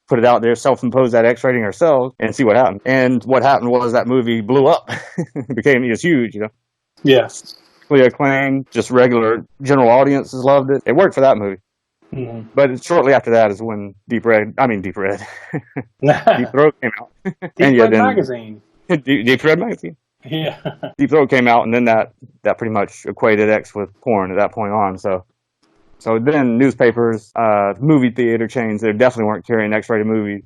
F: put it out there, self-impose that X rating ourselves, and see what happened. And what happened was that movie blew up. It was huge,
E: Yes.
F: Acclaimed, just regular general audiences loved it. It worked for that movie. Mm-hmm. But shortly after that is when Deep Throat came out.
E: Deep Red Magazine.
F: Deep Red Magazine.
E: Yeah.
F: Deep Throat came out, and then that pretty much equated X with porn at that point on. So then newspapers, movie theater chains, they definitely weren't carrying X-rated movies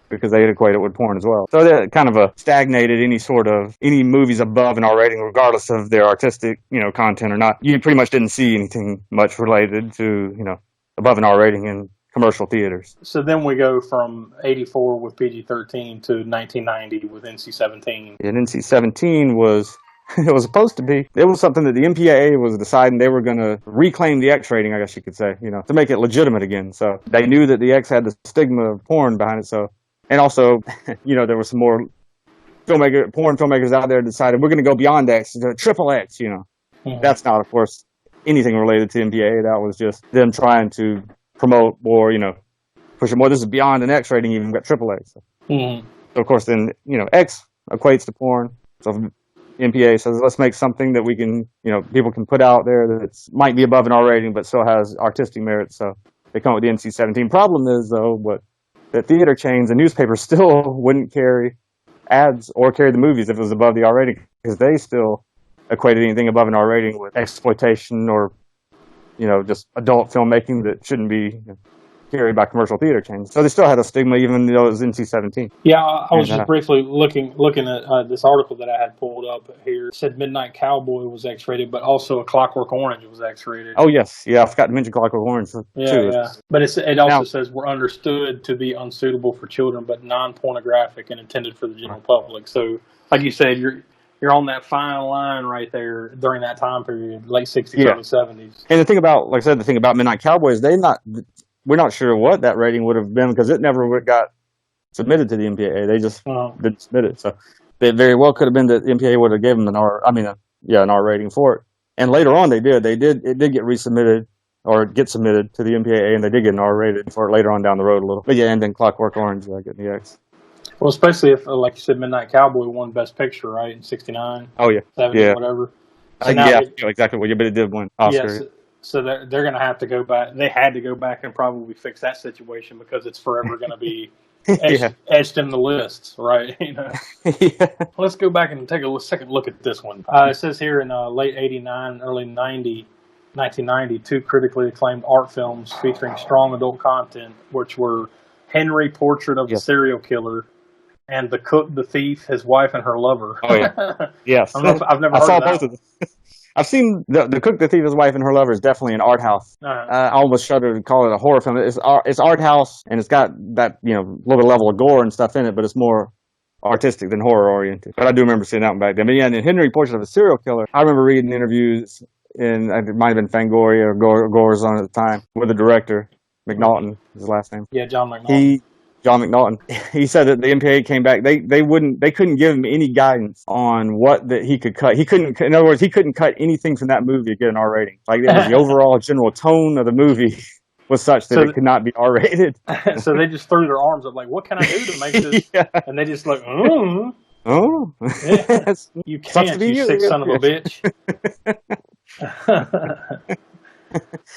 F: because they had equated it with porn as well. So that kind of stagnated any movies above an R rating, regardless of their artistic, content or not. You pretty much didn't see anything much related to, above an R rating in commercial theaters.
E: So then we go from 1984 with PG-13 to 1990 with NC-17.
F: And NC-17 was it was supposed to be. It was something that the MPAA was deciding they were going to reclaim the X rating, I guess you could say, to make it legitimate again. So they knew that the X had the stigma of porn behind it. So, and also, there was some more porn filmmakers out there decided we're going to go beyond X to triple X. That's not, of course, anything related to MPAA. That was just them trying to promote or push it more. This is beyond an X rating. Even got triple X. So of course, then X equates to porn. So MPAA says let's make something that we can people can put out there that might be above an R rating but still has artistic merit. So they come up with the NC-17. Problem is though, that theater chains and newspapers still wouldn't carry ads or carry the movies if it was above the R rating, because they still equated anything above an R rating with exploitation or just adult filmmaking that shouldn't be carried by commercial theater chains. So they still had a stigma even though it was NC-17.
E: Yeah, I was just briefly looking at this article that I had pulled up here. It said Midnight Cowboy was X-rated, but also A Clockwork Orange was X-rated.
F: Oh yes, yeah, I forgot to mention Clockwork Orange too.
E: Yeah. But it also says we're understood to be unsuitable for children, but non-pornographic and intended for the general public. So, like you said, you're on that fine line right there during that time period, late 60s, early 70s.
F: And the thing about, like I said, Midnight Cowboy is we're not sure what that rating would have been because it never got submitted to the MPAA. They just didn't submit it. So it very well could have been that the MPAA would have given them an R rating for it. And later on, it did get resubmitted or get submitted to the MPAA, and they did get an R rated for it later on down the road a little. But and then Clockwork Orange, getting the X.
E: Well, especially if, like you said, Midnight Cowboy won Best Picture, right, in '69.
F: Oh yeah,
E: 70, whatever. So
F: exactly. Well, but it did win Oscar.
E: Yes. So they're going to have to go back. They had to go back and probably fix that situation because it's forever going to be etched in the lists, right? Let's go back and take a second look at this one. It says here in late '89, early 1990, two critically acclaimed art films featuring strong adult content, which were Henry, Portrait of the Serial Killer, and The Cook, the Thief, His Wife, and Her Lover.
F: Oh yeah, yes.
E: I've never heard of that.
F: Both of them. I've seen the Cook, the Thief, His Wife, and Her Lover is definitely an art house. I almost shudder to call it a horror film. It's art house, and it's got that little bit level of gore and stuff in it, but it's more artistic than horror oriented. But I do remember seeing that one back then. But yeah, and in Henry, Portrait of a Serial Killer, I remember reading interviews it might have been Fangoria or Gore's on at the time with the director McNaughton, his last name.
E: Yeah, John McNaughton.
F: John McNaughton. He said that the MPAA came back. They couldn't give him any guidance on what that he could cut. In other words, he couldn't cut anything from that movie to get an R rating. Like it was the overall general tone of the movie was such that it could not be R rated.
E: So they just threw their arms up like, what can I do to make this? And they just like,
F: oh,
E: yeah. You can't, you sick son of a bitch.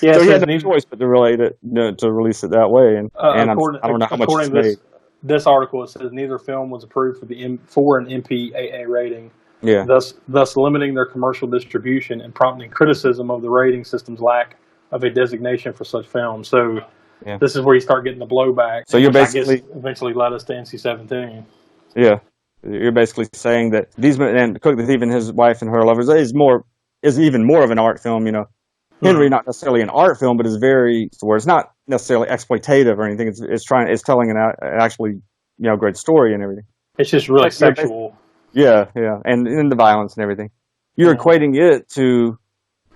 F: Yeah, so he had no choice but to relate it, to release it that way, and I don't know how much it's made.
E: This article, it says neither film was approved for an MPAA rating.
F: Yeah.
E: Thus limiting their commercial distribution and prompting criticism of the rating system's lack of a designation for such films. So this is where you start getting the blowback.
F: So you're basically
E: eventually led us to NC-17.
F: Yeah, you're basically saying that and Cook the Thief and His Wife and Her Lovers is even more of an art film, Henry, not necessarily an art film, but is where it's not necessarily exploitative or anything. It's telling an actually, great story and everything.
E: It's just really sexual.
F: Yeah, and the violence and everything. You're equating it to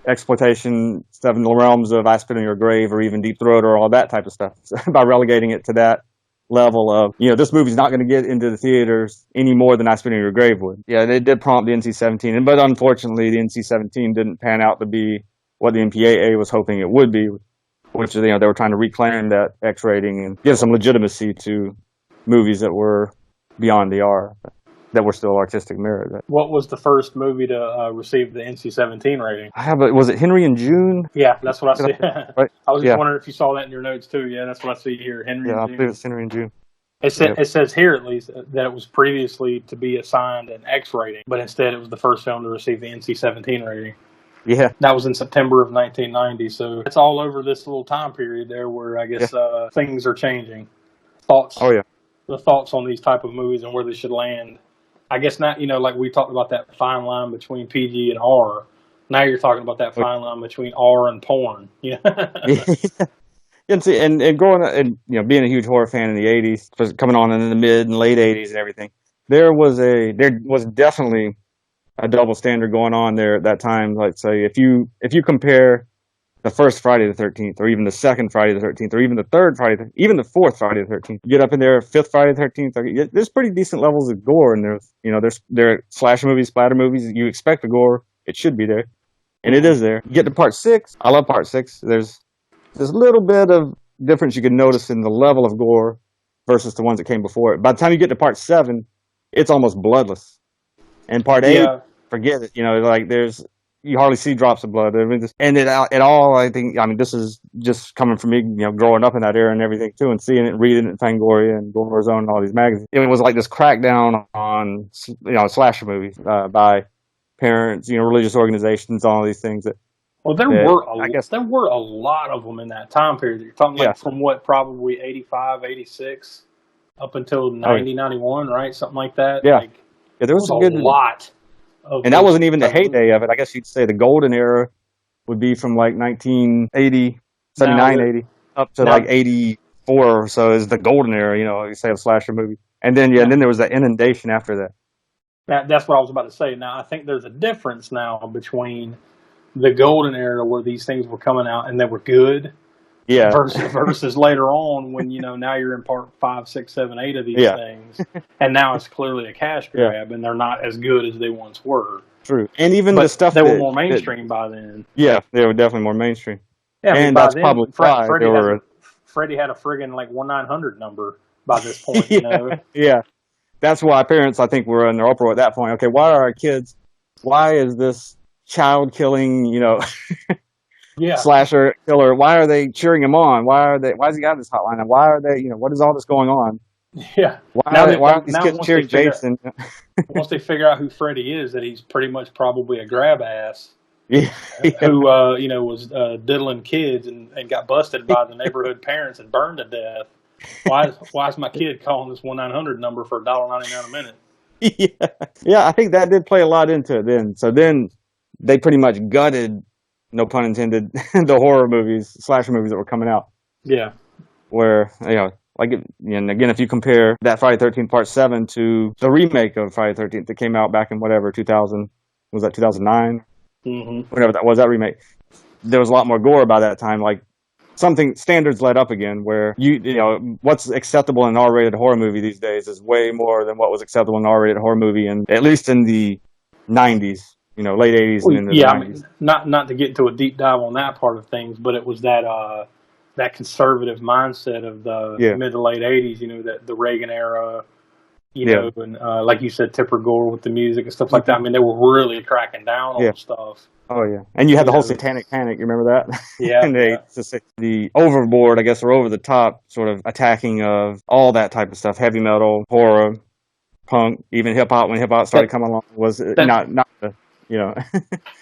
F: exploitation stuff in the realms of I Spit on Your Grave or even Deep Throat or all that type of stuff by relegating it to that level of, this movie's not going to get into the theaters any more than I Spit on Your Grave would. Yeah, they did prompt the NC-17, but unfortunately the NC-17 didn't pan out to be what the MPAA was hoping it would be, which they were trying to reclaim that X rating and give some legitimacy to movies that were beyond the R, that were still artistic merit.
E: What was the first movie to receive the NC-17 rating?
F: Was it Henry and June?
E: Yeah, that's what I see.
F: Right?
E: I was just wondering if you saw that in your notes too. Yeah, that's what I see here. Henry and June.
F: I believe it's Henry and June.
E: It says here, at least, that it was previously to be assigned an X rating, but instead it was the first film to receive the NC-17 rating.
F: Yeah.
E: That was in September of 1990, so it's all over this little time period there where I guess things are changing. The thoughts on these type of movies and where they should land. I guess not, like we talked about that fine line between PG and R. Now you're talking about that fine line between R and porn. Yeah.
F: And see, and growing up, and being a huge horror fan in the '80s, coming on in the mid and late '80s and everything, there was definitely a double standard going on there at that time. Like, say, if you compare the first Friday the 13th, or even the second Friday the 13th, or even the third Friday, even the fourth Friday the 13th, you get up in there, fifth Friday the 13th, there's pretty decent levels of gore, and there are slasher movies, splatter movies. You expect the gore, it should be there, and it is there. You get to part 6. I love part 6. There's a little bit of difference you can notice in the level of gore versus the ones that came before it. By the time you get to part 7, it's almost bloodless. And part 8, forget it. Like you hardly see drops of blood. I mean, and it all, I think, this is just coming from me, growing up in that era and everything too, and seeing it, reading it in Fangoria and Gore Zone and all these magazines. It was like this crackdown on, slasher movies by parents, religious organizations, all these things that.
E: Well, there were a lot of them in that time period. You're talking from probably 85, 86 up until 90, 91, right? Something like that.
F: Yeah. There was a lot. And that wasn't even the heyday of it. I guess you'd say the golden era would be from like 1980, 79, 80, up to like 84 or so is the golden era, you say, of slasher movies. And then, and then there was that inundation after that.
E: That's what I was about to say. Now, I think there's a difference now between the golden era where these things were coming out and they were good. Yeah. Versus later on when, now you're in part 5, 6, 7, 8 of these things. And now it's clearly a cash grab and they're not as good as they once were.
F: True. And even the stuff
E: they were more mainstream by then.
F: Yeah, they were definitely more mainstream.
E: Yeah,
F: and that's then, probably why
E: Freddie had a friggin' like 1-900 number by this point,
F: Yeah. That's why parents, I think, were in their uproar at that point. Okay, why is this child killing, slasher killer, why are they cheering him on? Why has he got this hotline? And why are they, what is all this going on?
E: Yeah.
F: Why are these kids cheering Jason?
E: Once they figure out who Freddy is, that he's pretty much probably a grab ass
F: who,
E: was diddling kids and got busted by the neighborhood parents and burned to death. Why is my kid calling this 1-900 number for $1.99 a minute?
F: Yeah, I think that did play a lot into it then. So then they pretty much gutted, no pun intended, the horror movies, slasher movies that were coming out.
E: Yeah.
F: Where, and again, if you compare that Friday 13th Part 7 to the remake of Friday 13th that came out back in 2000, was that 2009?
E: Mm-hmm.
F: Whatever that was, that remake. There was a lot more gore by that time. Like, standards led up again where, what's acceptable in an R-rated horror movie these days is way more than what was acceptable in an R-rated horror movie, and at least in the 90s. Late 80s and in the 90s.
E: Not to get into a deep dive on that part of things, but it was that conservative mindset of the mid to late 80s, that the Reagan era, and like you said, Tipper Gore with the music and stuff like that. I mean, they were really cracking down on stuff.
F: Oh, yeah. And you had the whole satanic panic. You remember that?
E: Yeah.
F: And the overboard, I guess, or over the top sort of attacking of all that type of stuff, heavy metal, horror, punk, even hip-hop, when hip-hop started coming along, was not the...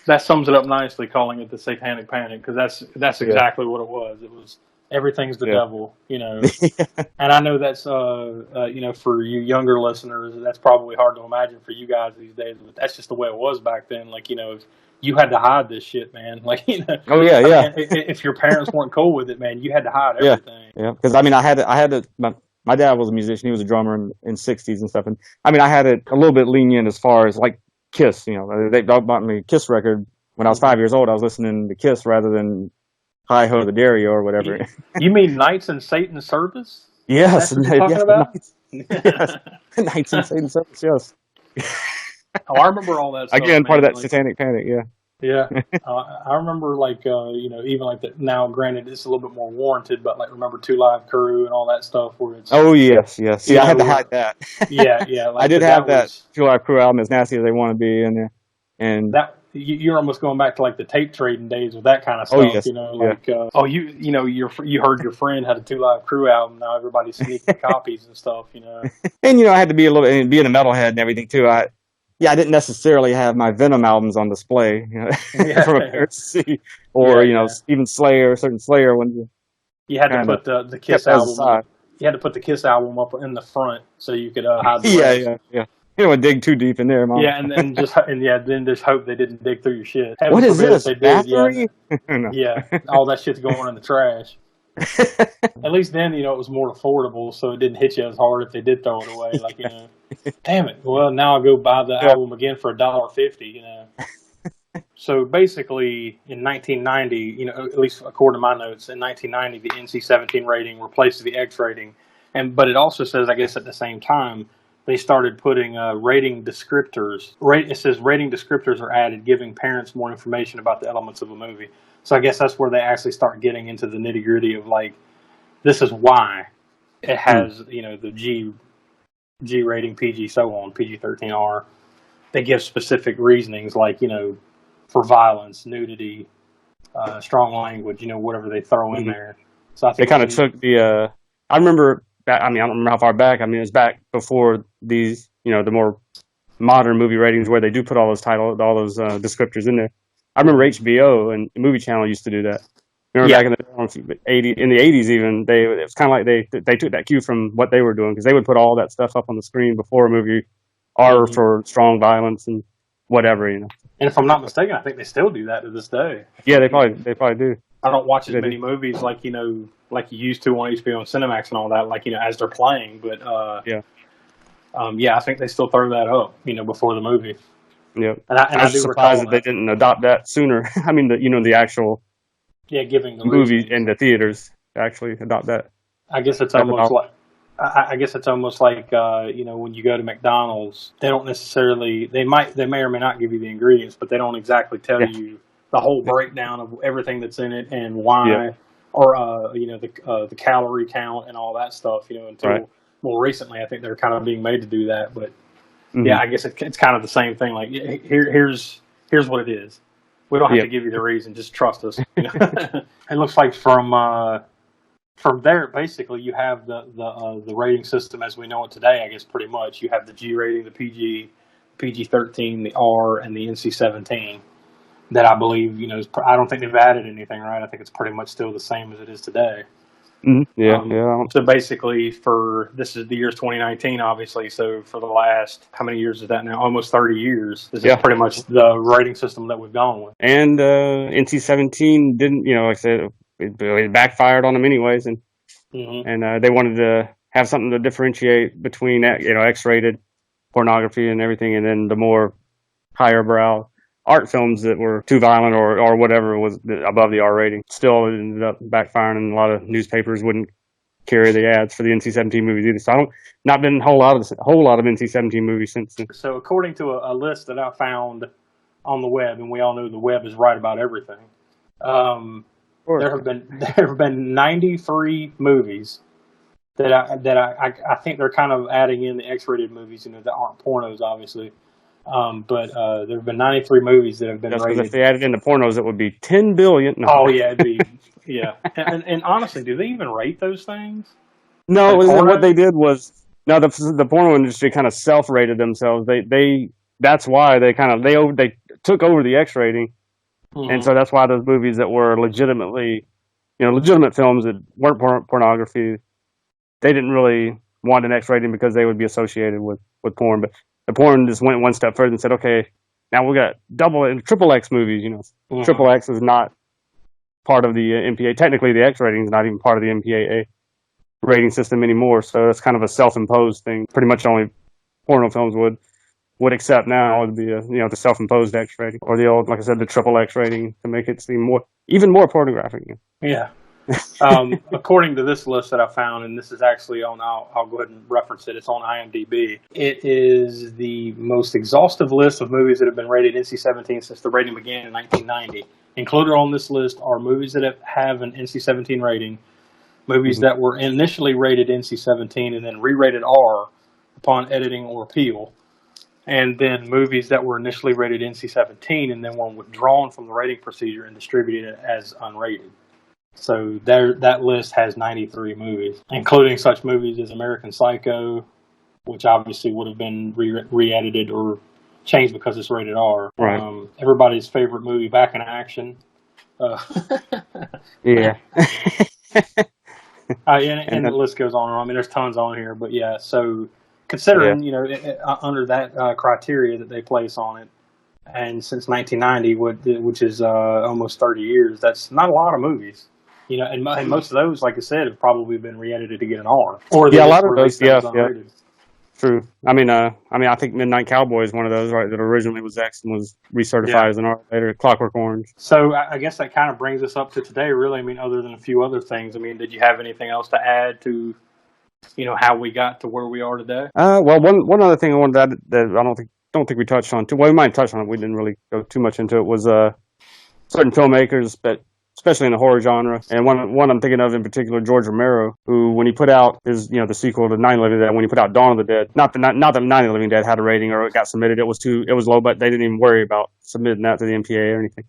E: That sums it up nicely, calling it the satanic panic, because that's exactly what it was. It was everything's the devil, And I know that's for you younger listeners, that's probably hard to imagine for you guys these days, but that's just the way it was back then. Like, if you had to hide this shit, man. Like,
F: Oh yeah, yeah.
E: If your parents weren't cool with it, man, you had to hide everything.
F: Yeah, because I had to. My dad was a musician. He was a drummer in 60s and stuff, and I had it a little bit lenient as far as like Kiss, they bought me a Kiss record when I was 5 years old. I was listening to Kiss rather than Hi Ho the Dairy or whatever.
E: You mean Knights in Satan's Service?
F: Yes.
E: That's what you're talking about?
F: Yes. Knights in Satan's Service, yes.
E: I remember all that stuff.
F: Again, part of that satanic panic,
E: Yeah. I remember, even like that. Now, granted, it's a little bit more warranted, but remember 2 Live Crew and all that stuff where it's.
F: Oh, yes. See, I had to hide that.
E: Yeah.
F: I did have that 2 Live Crew album, As Nasty As They Want to Be, in there. And
E: that you're almost going back to the tape trading days with that kind of stuff.
F: Oh, yes.
E: You heard your friend had a 2 Live Crew album. Now everybody's sneaking copies and stuff.
F: And I had to be a little bit, and being a metalhead and everything too. I didn't necessarily have my Venom albums on display, for a parent to see, or even certain Slayer ones.
E: You had to put the Kiss album. You had to put the Kiss album up in the front so you could hide the rest.
F: Yeah. You don't want to dig too deep in there, Mom.
E: Yeah, then just hope they didn't dig through your shit.
F: What is this? Battery?
E: No. Yeah, all that shit's going in the trash. At least then, it was more affordable, so it didn't hit you as hard if they did throw it away. Like, damn it. Well, now I'll go buy the album again for $1.50. So basically, in 1990, at least according to my notes, in 1990, the NC-17 rating replaced the X rating, but it also says, I guess, at the same time, they started putting rating descriptors. It says rating descriptors are added, giving parents more information about the elements of a movie. So I guess that's where they actually start getting into the nitty gritty of like, this is why it has the G rating, PG, so on, PG-13R. They give specific reasonings like for violence, nudity, strong language, whatever they throw in there. So I think
F: they kind of took the. I remember. I don't remember how far back. It was back before these, the more modern movie ratings where they do put all those descriptors in there. I remember HBO and Movie Channel used to do that. Remember back in the 80s even, it was kind of like they took that cue from what they were doing, because they would put all that stuff up on the screen before a movie, R for strong violence and whatever. And
E: if I'm not mistaken, I think they still do that to this day.
F: Yeah, they probably do.
E: I don't watch as many movies like you used to on HBO and Cinemax and all that, like as they're playing. But I think they still throw that up, before the movie.
F: Yep.
E: And I
F: was
E: do
F: surprised that they didn't adopt that sooner. The actual
E: giving the
F: movie in the theaters actually adopt that.
E: I guess it's almost like. I guess it's almost like when you go to McDonald's, they don't necessarily they may or may not give you the ingredients, but they don't exactly tell you the whole breakdown of everything that's in it and why, or the calorie count and all that stuff. Until more recently, I think they're kind of being made to do that. But I guess it's kind of the same thing. Like here's what it is. We don't have to give you the reason. Just trust us. It looks like from there, basically, you have the rating system as we know it today. I guess pretty much you have the G rating, the PG, PG-13, the R, and the NC-17. That I believe, I don't think they've added anything, right? I think it's pretty much still the same as it is today.
F: Mm-hmm.
E: So basically, this is the year's 2019, obviously. So for the last, how many years is that now? Almost 30 years. This is pretty much the rating system that we've gone with.
F: And NC-17 didn't, like I said, it backfired on them anyways, and they wanted to have something to differentiate between X-rated pornography and everything, and then the more higher brow art films that were too violent or whatever was above the R rating. Still ended up backfiring, and a lot of newspapers wouldn't carry the ads for the NC-17 movies either. So not been a whole lot of NC-17 movies since then.
E: So according to a list that I found on the web, and we all know the web is right about everything. There have been 93 movies that I think they're kind of adding in the X-rated movies, that aren't pornos, obviously. But there have been 93 movies that have been rated.
F: If they added in the pornos, it would be 10 billion. No.
E: Oh yeah, it'd be And honestly, do they even rate those things?
F: No, what they did was the porno industry kind of self-rated themselves. That's why they took over the X rating. And so that's why those movies that were legitimately, legitimate films that weren't pornography, they didn't really want an X rating because they would be associated with porn. But the porn just went one step further and said, okay, now we got double and triple X movies. Triple X is not part of the MPAA. Technically, the X rating is not even part of the MPAA rating system anymore. So it's kind of a self-imposed thing. Pretty much only porno films would accept now would be the self-imposed X rating, or the old, like I said, the triple X rating, to make it seem even more pornographic.
E: Yeah. According to this list that I found, and this is actually I'll go ahead and reference it. It's on IMDb. It is the most exhaustive list of movies that have been rated NC-17 since the rating began in 1990. Included on this list are movies that have an NC-17 rating, movies that were initially rated NC-17 and then re-rated R upon editing or appeal, and then movies that were initially rated NC-17 and then were withdrawn from the rating procedure and distributed as unrated. So that list has 93 movies, including such movies as American Psycho, which obviously would have been re-edited or changed because it's rated R.
F: Right.
E: Everybody's favorite movie, Back in Action.
F: Yeah.
E: And the list goes on and on. I mean, there's tons on here, but yeah. So considering, under that criteria that they place on it, and since 1990, which is almost 30 years, that's not a lot of movies. And most of those, like I said, have probably been re-edited to get an R, or they
F: Yeah, a
E: just
F: lot of
E: released
F: those. Yeah,
E: those
F: yeah,
E: unrated.
F: true. I think Midnight Cowboy is one of those, right? That originally was X and was recertified
E: Yeah.
F: as an R later. Clockwork Orange.
E: So I guess that kind of brings us up to today, really. I mean, other than a few other things, I mean, did you have anything else to add to, how we got to where we are today?
F: Well, one other thing I wanted to add that I don't think we touched on too. Well, we might touch on it. We didn't really go too much into it. Was certain filmmakers, but especially in the horror genre, and one I'm thinking of in particular, George Romero, who when he put out his the sequel to Night of the Living Dead, when he put out Dawn of the Dead, not that Night of the Living Dead had a rating or it got submitted, it was low, but they didn't even worry about submitting that to the MPAA or anything.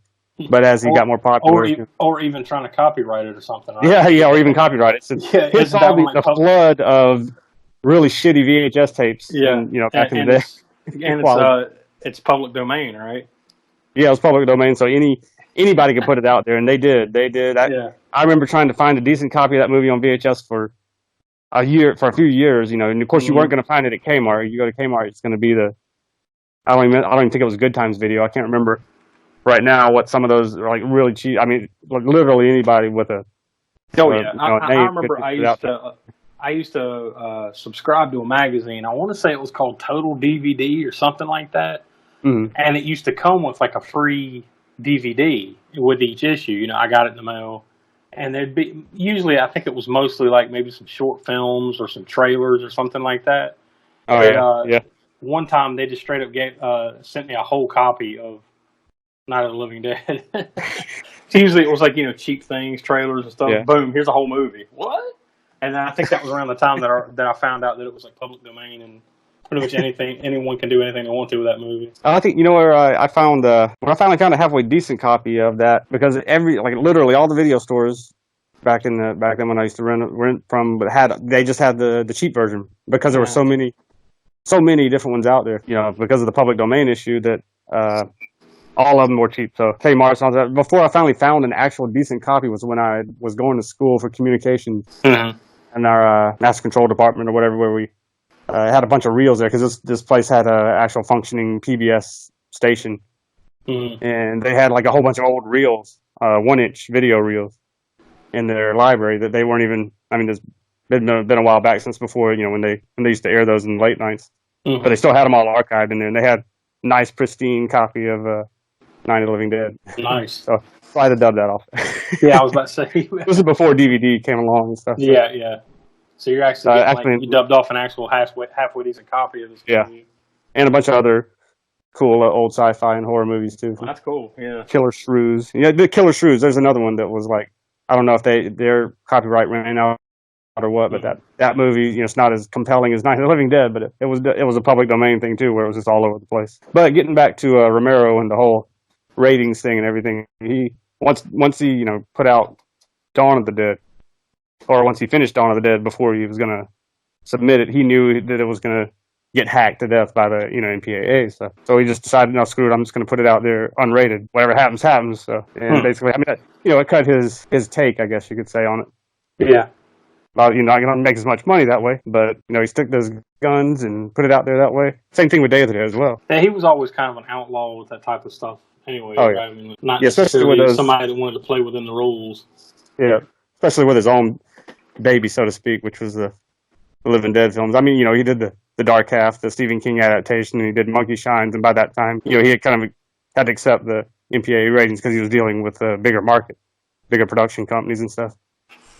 F: But as he got more popular,
E: or even trying to copyright it or something. Right?
F: Yeah, or even copyright it. So it's all the flood of really shitty VHS tapes.
E: Yeah,
F: back in the day.
E: And it's public domain, right?
F: Yeah, it was public domain, so anybody could put it out there, and they did. I remember trying to find a decent copy of that movie on VHS for a few years, and of course you weren't going to find it at Kmart. You go to Kmart, it's going to be I don't even think it was Good Times Video. I can't remember right now what some of those are, like, really cheap. I mean, like, literally anybody with a
E: I remember I used to subscribe to a magazine. I want to say it was called Total DVD or something like that.
F: Mm-hmm.
E: And it used to come with like a free DVD with each issue. I got it in the mail, and there'd be usually, I think it was mostly like maybe some short films or some trailers or something like that.
F: Oh, yeah.
E: One time they just straight up sent me a whole copy of Night of the Living Dead. Usually it was like, cheap things, trailers and stuff.
F: Yeah.
E: Boom, here's a whole movie. What? And I think that was around the time that I found out that it was like public domain and pretty much anyone can do anything they want to with that movie.
F: I think where I found when I finally found a halfway decent copy of that, because literally all the video stores back then when I used to rent from, but they just had the cheap version because there were so many different ones out there. Because of the public domain issue that all of them were cheap. So Kmart and all that. Before I finally found an actual decent copy was when I was going to school for communications in our master control department or whatever, where we had a bunch of reels there because this place had an actual functioning PBS station, and they had like a whole bunch of old reels, 1-inch video reels, in their library that they weren't even. I mean, it's been a while back since before when they used to air those in the late nights, but they still had them all archived in there. And they had a nice pristine copy of Night of the Living Dead.
E: Nice.
F: So I had to dub that off.
E: Yeah, I was about to say.
F: This is before DVD came along and stuff. So.
E: Yeah. So you're actually you dubbed off an actual halfway decent copy of this movie.
F: And a bunch of other cool old sci-fi and horror movies too.
E: Well, that's cool. Yeah.
F: Killer Shrews. Yeah, the Killer Shrews. There's another one that was like, I don't know if their copyright ran out or what, but that movie, it's not as compelling as Night of the Living Dead, but it was a public domain thing too, where it was just all over the place. But getting back to Romero and the whole ratings thing and everything, he once he put out Dawn of the Dead, or once he finished Dawn of the Dead, before he was going to submit it, he knew that it was going to get hacked to death by the MPAA. So he just decided, no, screw it, I'm just going to put it out there unrated. Whatever happens, happens. So basically, I mean, it cut his take, I guess you could say, on it.
E: Yeah.
F: Well, not going to make as much money that way, but he stuck those guns and put it out there that way. Same thing with Day of the Dead as well.
E: Yeah, he was always kind of an outlaw with that type of stuff. Anyway,
F: oh,
E: right?
F: yeah.
E: I mean, not
F: especially
E: necessarily
F: with
E: somebody that wanted to play within the rules.
F: Yeah, especially with his own baby, so to speak, which was the Living Dead films. I mean, he did the Dark Half, the Stephen King adaptation, and he did Monkey Shines, and by that time, he had kind of had to accept the MPAA ratings because he was dealing with a bigger market, bigger production companies and stuff.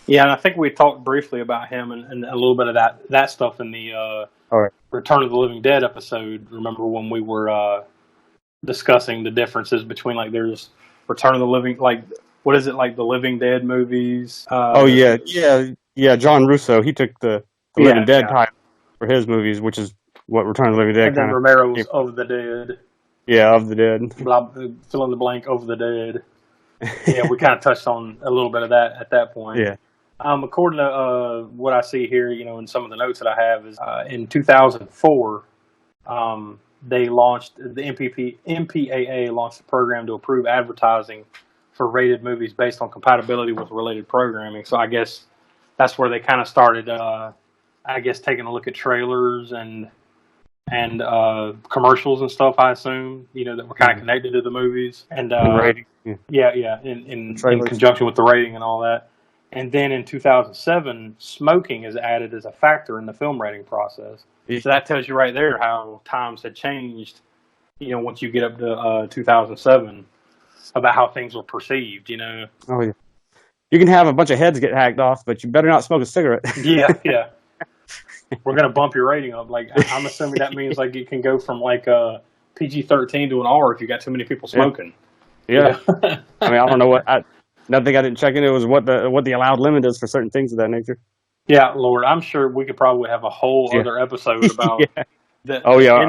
E: Yeah, and I think we talked briefly about him and a little bit of that stuff in the Return of the Living Dead episode. Remember when we were discussing the differences between, like, there's Return of the Living, like, what is it, like the Living Dead movies? Yeah. John
F: Russo, he took the Living Dead title for his movies, which is what Return of the Living Dead.
E: And then Romero's Of the Dead.
F: Yeah, Of the Dead.
E: Fill in the blank, Of the Dead. Yeah, we kind of touched on a little bit of that at that point.
F: Yeah.
E: According to what I see here, in some of the notes that I have, is in 2004, they launched the MPAA launched a program to approve advertising for rated movies based on compatibility with related programming. So I guess that's where they kind of started, taking a look at trailers and commercials and stuff, I assume, that were kind of connected to the movies. And rating. In conjunction with the rating and all that. And then in 2007, smoking is added as a factor in the film rating process. So that tells you right there how times had changed, once you get up to 2007, about how things were perceived,
F: Oh, yeah. You can have a bunch of heads get hacked off, but you better not smoke a cigarette.
E: Yeah. We're going to bump your rating up. Like, I'm assuming that means, like, it can go from, like, PG-13 to an R if you got too many people smoking.
F: Yeah. I mean, I don't know nothing I didn't check in. It was what the allowed limit is for certain things of that nature.
E: Yeah, Lord, I'm sure we could probably have a whole other episode about the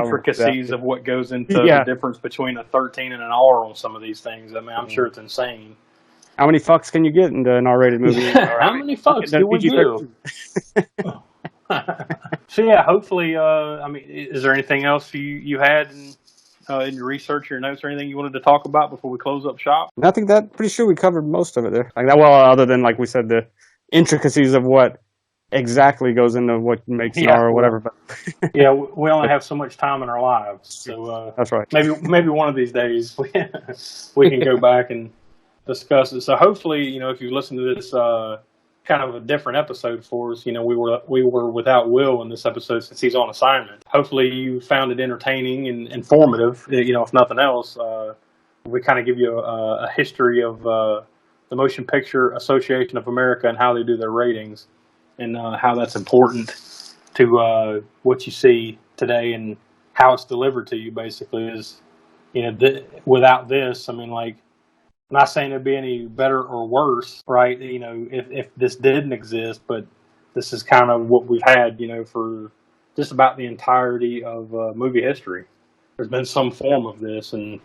E: intricacies of what goes into the difference between a 13 and an R on some of these things. I mean, I'm sure it's insane.
F: How many fucks can you get into an R-rated movie?
E: How many fucks do we do? So, yeah, hopefully, I mean, is there anything else you had in your research, your notes, or anything you wanted to talk about before we close up shop?
F: I think pretty sure we covered most of it there. Like that, well, other than, like we said, the intricacies of what exactly goes into what makes an R or whatever. But
E: yeah, we only have so much time in our lives, so
F: that's right.
E: Maybe one of these days we can go back and discuss it. So hopefully, if you listen to this kind of a different episode for us, we were without Will in this episode since he's on assignment. Hopefully you found it entertaining and informative, if nothing else. We kind of give you a history of the Motion Picture Association of America and how they do their ratings and how that's important to what you see today and how it's delivered to you, basically, is, without this, I mean, like, I'm not saying it'd be any better or worse, right? If this didn't exist, but this is kind of what we've had, for just about the entirety of movie history. There's been some form of this, and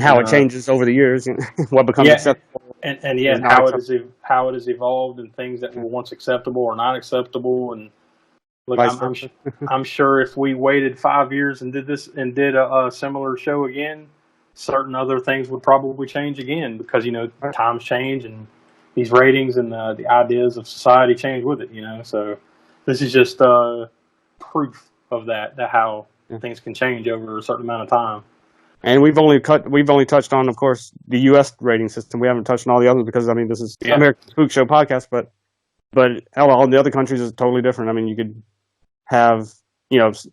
F: how it changes over the years, what becomes acceptable,
E: and how it has evolved, and things that were once acceptable or not acceptable, and look, I'm sure if we waited 5 years and did a similar show again, certain other things would probably change again because, times change and these ratings and the ideas of society change with it, So this is just proof of that how things can change over a certain amount of time.
F: And we've only touched on, of course, the U.S. rating system. We haven't touched on all the others because, I mean, this is the American Spookshow podcast, but all the other countries is totally different. I mean, you could have,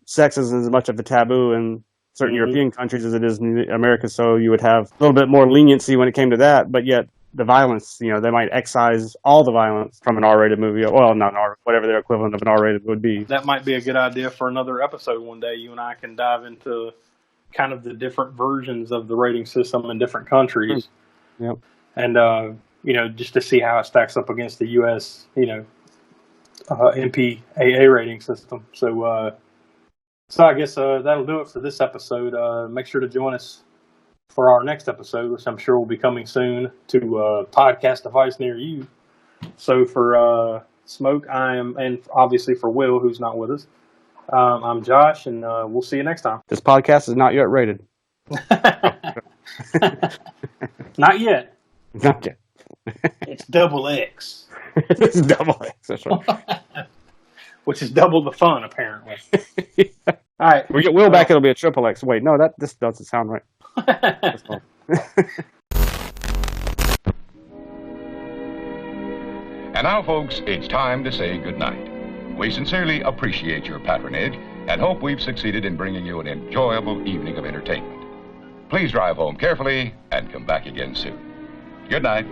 F: sex isn't as much of a taboo in certain European countries as it is in America, so you would have a little bit more leniency when it came to that, but yet the violence, they might excise all the violence from an R-rated movie. Well, not an R, whatever their equivalent of an R-rated would be.
E: That might be a good idea for another episode one day. You and I can dive into kind of the different versions of the rating system in different countries.
F: Yep.
E: And, just to see how it stacks up against the U.S., MPAA rating system. So I guess that'll do it for this episode. Make sure to join us for our next episode, which I'm sure will be coming soon to a podcast device near you. So for Smoke, and obviously for Will, who's not with us, I'm Josh, and we'll see you next time.
F: This podcast is not yet rated.
E: Not yet.
F: Not yet.
E: It's double X.
F: It's double X, that's right.
E: Which is double the fun, apparently. All right.
F: We'll back it'll be a triple X. Wait, no, this doesn't sound right.
H: And now, folks, it's time to say goodnight. We sincerely appreciate your patronage and hope we've succeeded in bringing you an enjoyable evening of entertainment. Please drive home carefully and come back again soon. Good night.